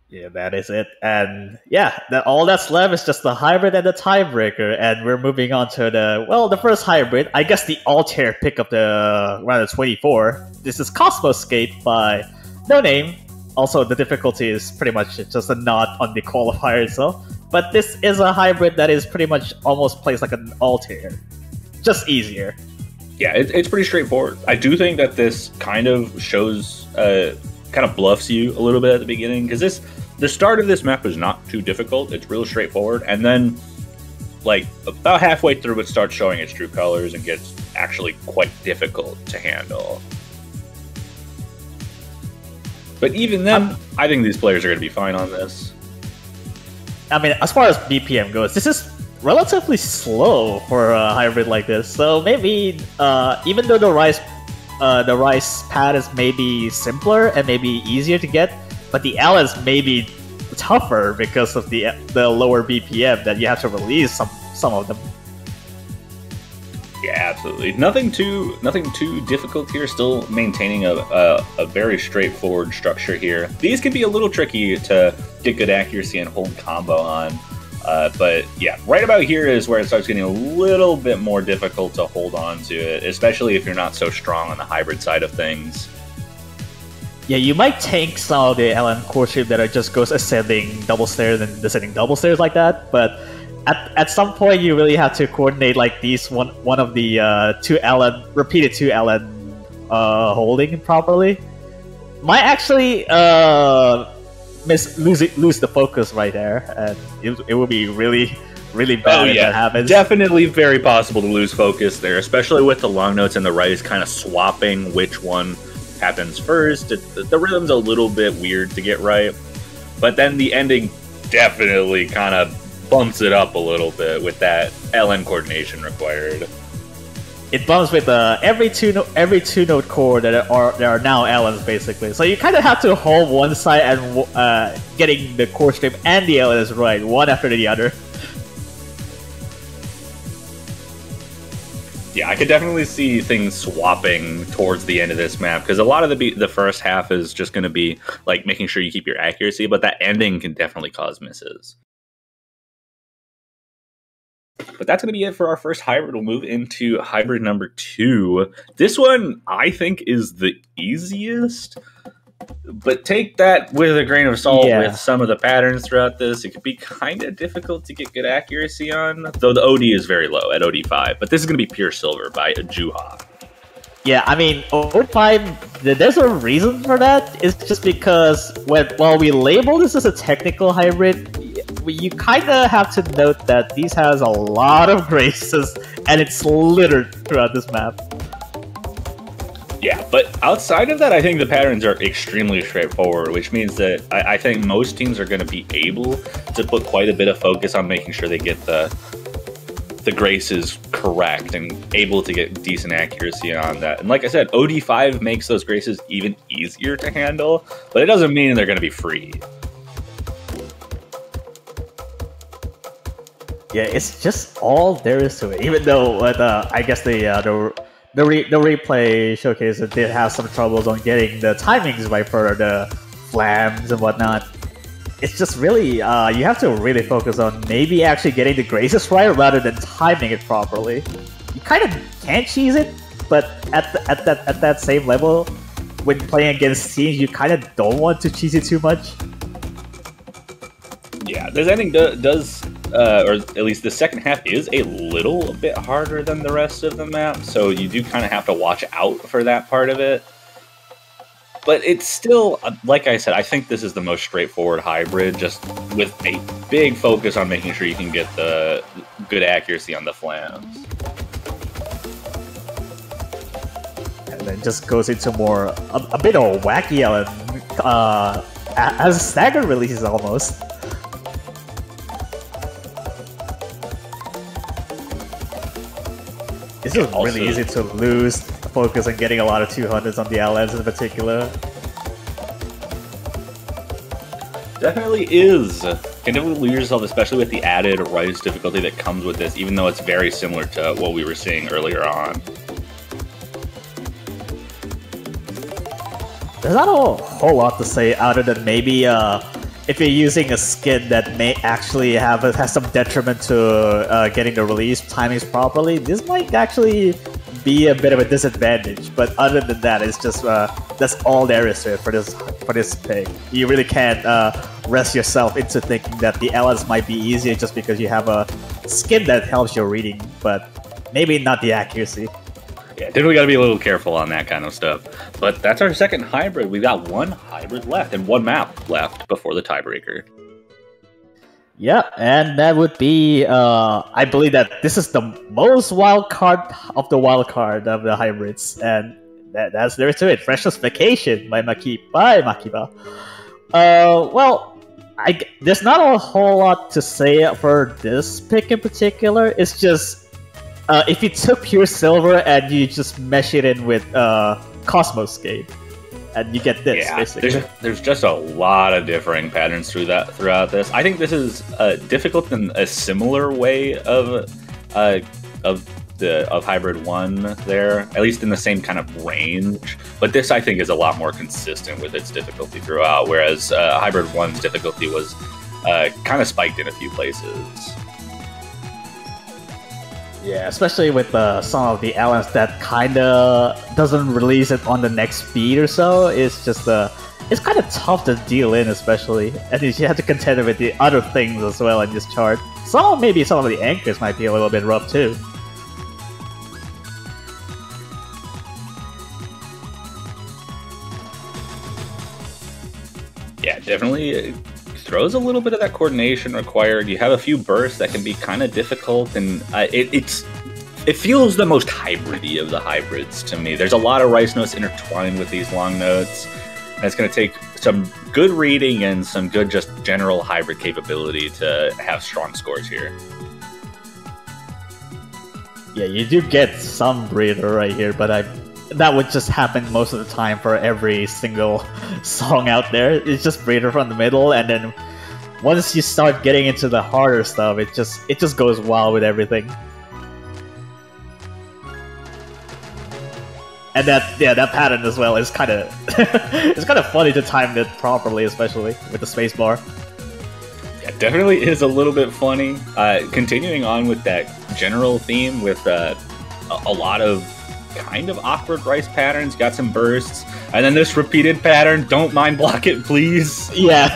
Yeah, that is it. And yeah, all that's left is just the hybrid and the tiebreaker. And we're moving on to the first hybrid. I guess the Altair pick of the round of 24. This is Cosmoscape by No Name. Also, the difficulty is pretty much just a nod on the qualifier itself. But this is a hybrid that is pretty much almost plays like an Altair. Just easier. Yeah, it's pretty straightforward. I do think that this kind of shows, kind of bluffs you a little bit at the beginning, because the start of this map is not too difficult. It's real straightforward, and then like about halfway through, it starts showing its true colors and gets actually quite difficult to handle. But even then, I think these players are going to be fine on this. I mean, as far as BPM goes, this is relatively slow for a hybrid like this. So maybe, even though the rise pad is maybe simpler and maybe easier to get, but the L is maybe tougher because of the lower BPM that you have to release some of them. Yeah, absolutely. Nothing too difficult here. Still maintaining a very straightforward structure here. These can be a little tricky to get good accuracy and hold combo on. But yeah, right about here is where it starts getting a little bit more difficult to hold on to it, especially if you're not so strong on the hybrid side of things. Yeah, you might tank some of the LN core shape that just goes ascending double stairs and descending double stairs like that, but at some point you really have to coordinate like these one of the repeated two LN holding properly. Might actually lose the focus right there, and it would be really bad if that happens. Definitely very possible to lose focus there, especially with the long notes and the rise kind of swapping which one happens first. The rhythm's a little bit weird to get right, but then the ending definitely kind of bumps it up a little bit with that LN coordination required. It bumps with every two note chord that are now LNs basically. So you kind of have to hold one side and getting the chord shape and the LNs right, one after the other. Yeah, I could definitely see things swapping towards the end of this map, because a lot of the first half is just going to be like making sure you keep your accuracy, but that ending can definitely cause misses. But that's going to be it for our first hybrid. We'll move into hybrid number 2. This one, I think, is the easiest. But take that with a grain of salt with some of the patterns throughout this. It could be kind of difficult to get good accuracy on, though the OD is very low at OD5. But this is going to be pure silver by Juha. Yeah, I mean, OD5, there's a reason for that. It's just because while we label this as a technical hybrid, you kind of have to note that these has a lot of graces, and it's littered throughout this map. Yeah, but outside of that, I think the patterns are extremely straightforward, which means that I think most teams are going to be able to put quite a bit of focus on making sure they get the graces correct and able to get decent accuracy on that. And like I said, OD5 makes those graces even easier to handle, but it doesn't mean they're going to be free. Yeah, it's just all there is to it. Even though, I guess the replay showcase did have some troubles on getting the timings right for the flams and whatnot. It's just really, you have to really focus on maybe actually getting the graces right rather than timing it properly. You kind of can cheese it, but at that same level, when playing against teams, you kind of don't want to cheese it too much. Yeah, this ending does, or at least the second half is a little bit harder than the rest of the map, so you do kind of have to watch out for that part of it. But it's still, like I said, I think this is the most straightforward hybrid, just with a big focus on making sure you can get the good accuracy on the flams. And then just goes into more, a bit of wacky as staggered releases almost. This is really easy to lose focus on getting a lot of 200s on the LNs in particular. Definitely is. Can definitely lose yourself, especially with the added rise difficulty that comes with this, even though it's very similar to what we were seeing earlier on. There's not a whole lot to say other than maybe if you're using a skin that may actually has some detriment to getting the release timings properly, this might actually be a bit of a disadvantage. But other than that, it's just that's all there is to it for this pick. You really can't rest yourself into thinking that the LS might be easier just because you have a skin that helps your reading, but maybe not the accuracy. Yeah, definitely got to be a little careful on that kind of stuff. But that's our second hybrid. We've got one hybrid left and one map left before the tiebreaker. Yeah, and that would be, I believe that this is the most wild card of the wild card of the hybrids, and that's there to it. Freshest Vacation by Makiba. Well, there's not a whole lot to say for this pick in particular. It's just, if you took Pure Silver and you just mesh it in with Cosmos Gate, and you get this, basically. There's just a lot of differing patterns throughout this. I think this is difficult in a similar way of Hybrid 1 there, at least in the same kind of range. But this, I think, is a lot more consistent with its difficulty throughout, whereas Hybrid 1's difficulty was kind of spiked in a few places. Yeah, especially with some of the elements that kind of doesn't release it on the next beat or so. It's just it's kind of tough to deal in, especially, and you have to contend with the other things as well in this chart. Maybe some of the anchors might be a little bit rough too. Yeah, definitely throws a little bit of that coordination required. You have a few bursts that can be kind of difficult, and it feels the most hybrid-y of the hybrids to me. There's a lot of rice notes intertwined with these long notes, and it's going to take some good reading and some good just general hybrid capability to have strong scores here. Yeah, you do get some breather right here, but that would just happen most of the time for every single song out there. It's just breather from the middle, and then once you start getting into the harder stuff, it just goes wild with everything. And that pattern as well is kind of it's kind of funny to time it properly, especially with the spacebar. Yeah, definitely is a little bit funny. Continuing on with that general theme with a lot of kind of awkward rice patterns, got some bursts, and then this repeated pattern, don't mind block it please. Yeah.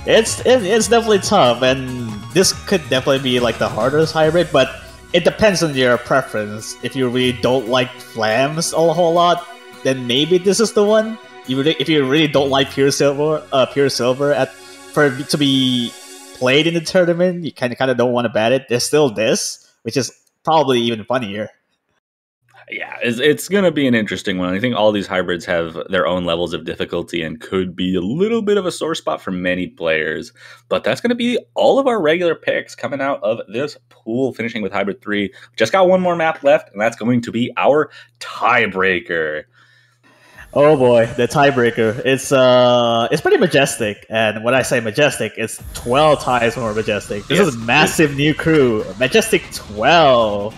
it's definitely tough, and this could definitely be like the hardest hybrid, but it depends on your preference. If you really don't like flams a whole lot, then maybe this is the one. If you really don't like Pure Silver for it to be played in the tournament, you kind of don't want to bat it. There's still this, which is probably even funnier. Yeah, it's going to be an interesting one. I think all these hybrids have their own levels of difficulty and could be a little bit of a sore spot for many players. But that's going to be all of our regular picks coming out of this pool, finishing with Hybrid 3. Just got one more map left, and that's going to be our tiebreaker. Oh boy, the tiebreaker. It's pretty majestic, and when I say majestic, it's 12 times more majestic. This is a massive new crew, Majestic 12.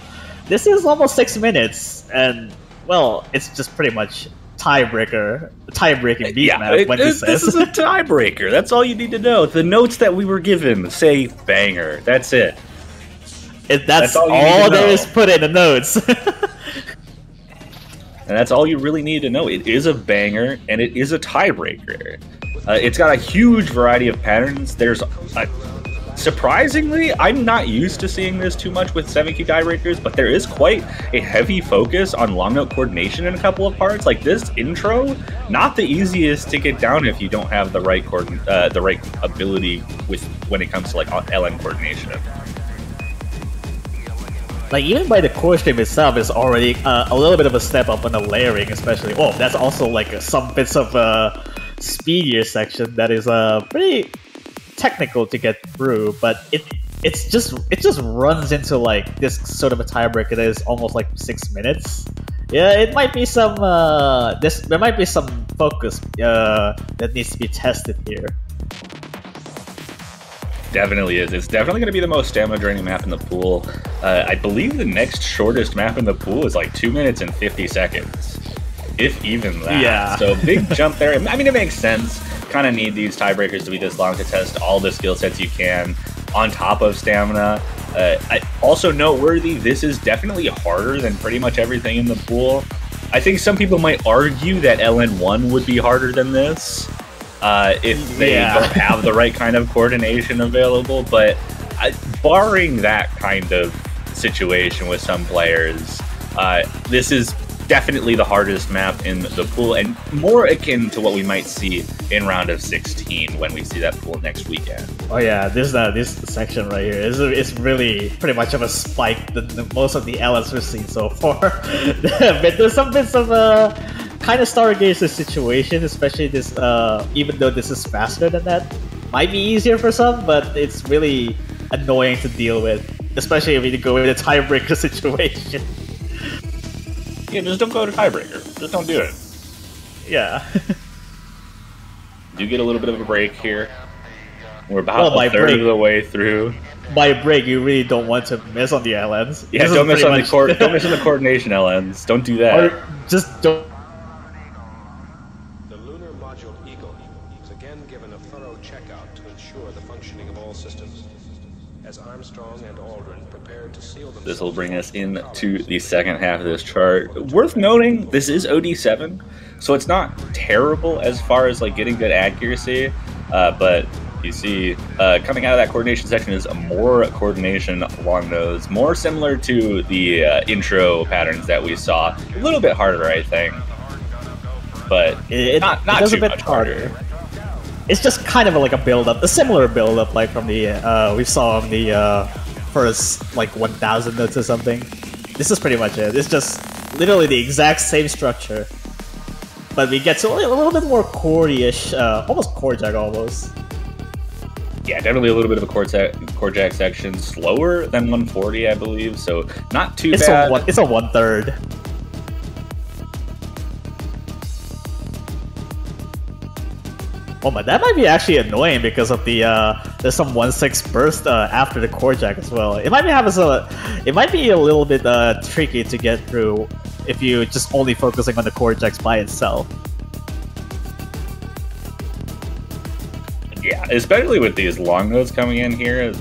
This is almost 6 minutes, and well, it's just pretty much tie-breaking beat map. This is a tiebreaker. That's all you need to know. The notes that we were given say banger. That's it. That's all there is put in the notes. And that's all you really need to know. It is a banger, and it is a tiebreaker. It's got a huge variety of patterns. Surprisingly, I'm not used to seeing this too much with 7-key tiebreakers, but there is quite a heavy focus on long note coordination in a couple of parts. Like this intro, not the easiest to get down if you don't have the right ability when it comes to like LN coordination. Like, even by the core stream itself is already a little bit of a step up on the layering, especially. Oh, that's also like some bits of speedier section that is pretty technical to get through, but it just runs into like this sort of a tiebreaker that is almost like 6 minutes. Yeah, it might be some there might be some focus that needs to be tested here. Definitely is. It's definitely going to be the most stamina draining map in the pool. I believe the next shortest map in the pool is like 2 minutes and 50 seconds, if even that. Yeah. So big jump there. I mean, it makes sense. Kind of need these tiebreakers to be this long to test all the skill sets you can on top of stamina. Also noteworthy, this is definitely harder than pretty much everything in the pool. I think some people might argue that LN1 would be harder than this. If they don't have the right kind of coordination available, but barring that kind of situation with some players. This is definitely the hardest map in the pool, and more akin to what we might see in round of 16 when we see that pool next weekend. Oh yeah, this section right here is really pretty much of a spike than most of the LS we've seen so far. But there's some bits of kind of stargaze the situation, especially this. Even though this is faster than that, might be easier for some, but it's really annoying to deal with, especially if you go with a tiebreaker situation. Yeah, just don't go to tiebreaker. Just don't do it. Yeah. Do get a little bit of a break here. We're about a third break, of the way through. By break, you really don't want to miss on the LNs. Yeah, don't miss on the don't miss on the coordination LNs. Don't do that. Or just don't. The lunar module Eagle is again given a thorough checkout to ensure the functioning of all systems. As Armstrong and Aldrin prepare to seal themselves. This will bring us into the second half of this chart. Worth noting, this is OD7, so it's not terrible as far as like getting good accuracy, but you see coming out of that coordination section is more coordination along those, more similar to the intro patterns that we saw. A little bit harder, I think, but not too much harder. It's just kind of like a build-up, a similar build-up like from the we saw on the first like 1,000 notes or something. This is pretty much it. It's just literally the exact same structure, but we get to a little bit more chordy-ish, almost chord jack almost. Yeah, definitely a little bit of a chord jack section, slower than 140, I believe. So not too bad. It's a 1/3. Oh my, that might be actually annoying because of the there's some 1/6 burst after the chord jack as well. It might be a little bit tricky to get through if you just only focusing on the chord jacks by itself. Yeah, especially with these long notes coming in here,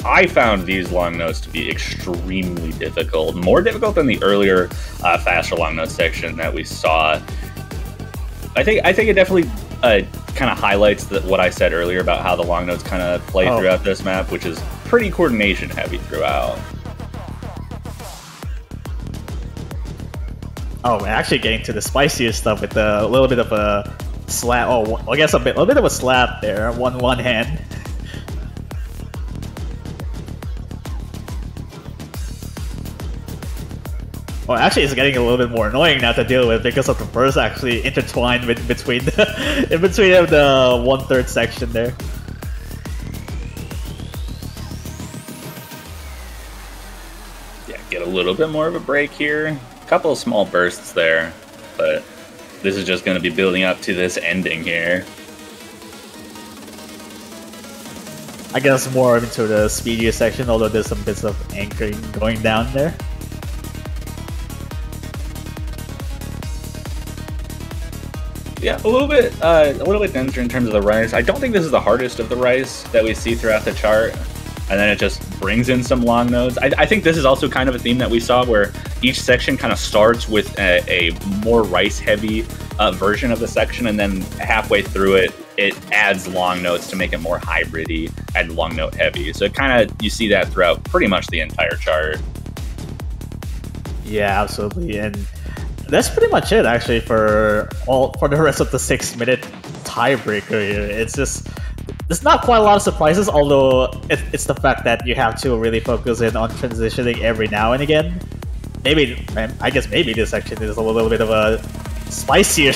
I found these long notes to be extremely difficult, more difficult than the earlier faster long note section that we saw. I think it definitely kind of highlights what I said earlier about how the long notes kind of play throughout this map, which is pretty coordination heavy throughout. Oh, we're actually getting to the spicier stuff with a little bit of a slap. Oh, I guess a bit of a slap there. One hand. Well, actually, it's getting a little bit more annoying now to deal with because of the burst actually intertwined between the in between of the 1/3 section there. Yeah, get a little bit more of a break here. A couple of small bursts there, but this is just going to be building up to this ending here. I guess more into the speedier section, although there's some bits of anchoring going down there. Yeah, a little bit denser in terms of the rice. I don't think this is the hardest of the rice that we see throughout the chart. And then it just brings in some long notes. I think this is also kind of a theme that we saw where each section kind of starts with a more rice-heavy version of the section, and then halfway through it, it adds long notes to make it more hybrid-y and long note heavy. So it kind of, you see that throughout pretty much the entire chart. Yeah, absolutely. And that's pretty much it actually for the rest of the 6-minute tiebreaker here. It's just there's not quite a lot of surprises, although it's the fact that you have to really focus in on transitioning every now and again. I guess maybe this section is a little bit of a spicier.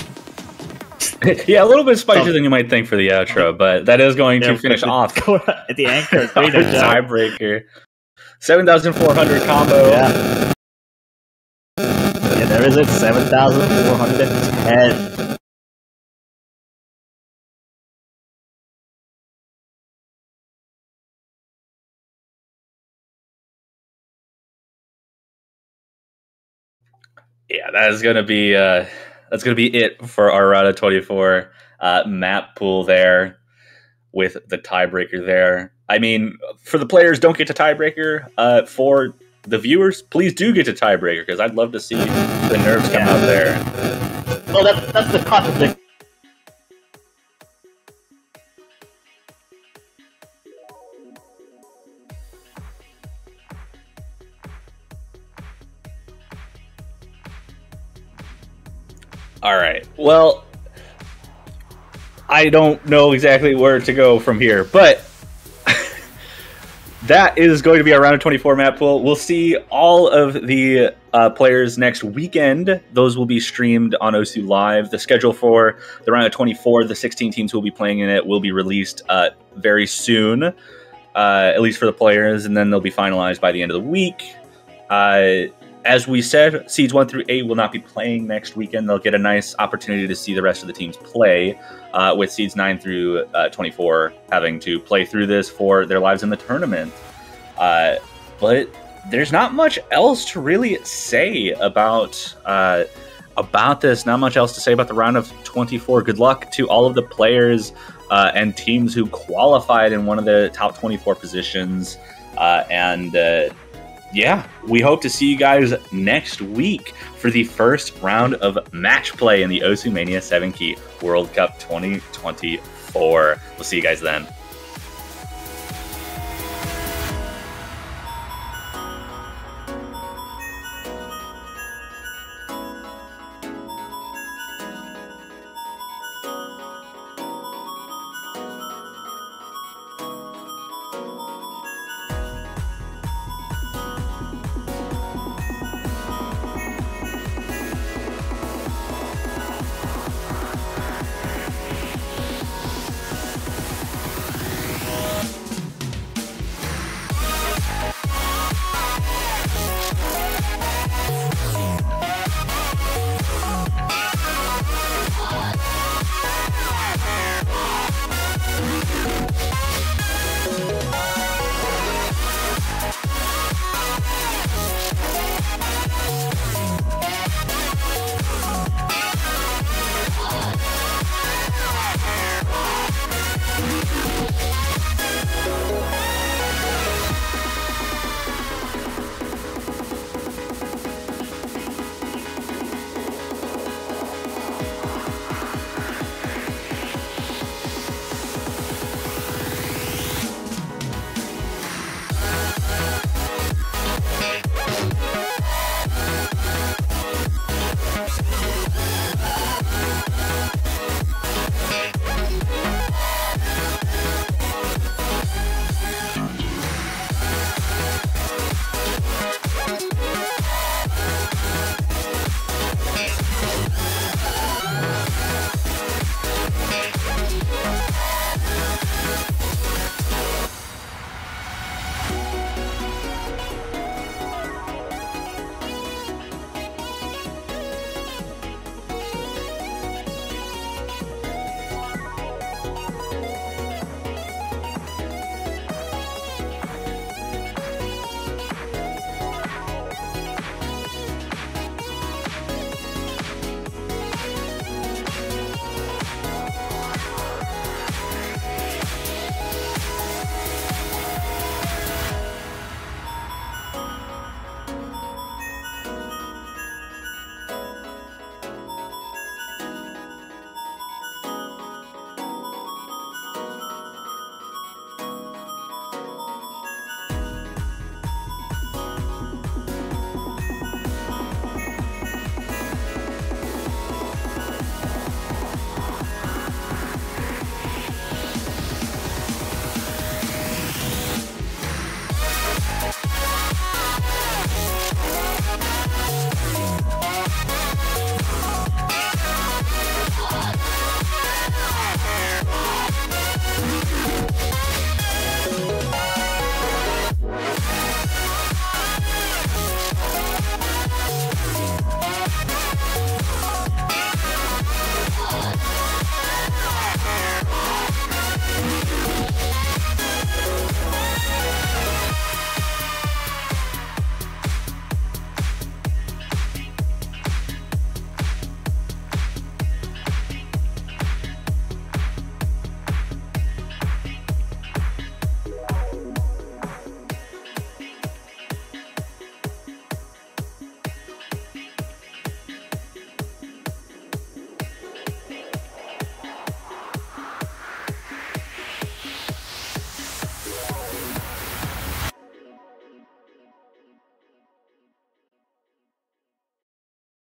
Yeah, a little bit spicier than you might think for the outro, but that is going to finish off at the anchor. Tiebreaker. 7,400 combo. Yeah. Yeah, there is it. 7,410. Yeah, that's gonna be it for our round of 24 map pool there, with the tiebreaker there. I mean, for the players, don't get to tiebreaker. For the viewers, please do get to tiebreaker, because I'd love to see the nerves come out there. Well, that's the contradiction. All right. Well, I don't know exactly where to go from here, but that is going to be our round of 24 map pool. We'll see all of the players next weekend. Those will be streamed on OSU Live. The schedule for the round of 24, the 16 teams who will be playing in it, will be released very soon, at least for the players, and then they'll be finalized by the end of the week. As we said, seeds 1 through 8 will not be playing next weekend. They'll get a nice opportunity to see the rest of the teams play, with seeds 9 through 24 having to play through this for their lives in the tournament. But there's not much else to really say about this. Not much else to say about the round of 24. Good luck to all of the players and teams who qualified in one of the top 24 positions. Yeah, we hope to see you guys next week for the first round of match play in the OSU Mania 7 Key World Cup 2024. We'll see you guys then.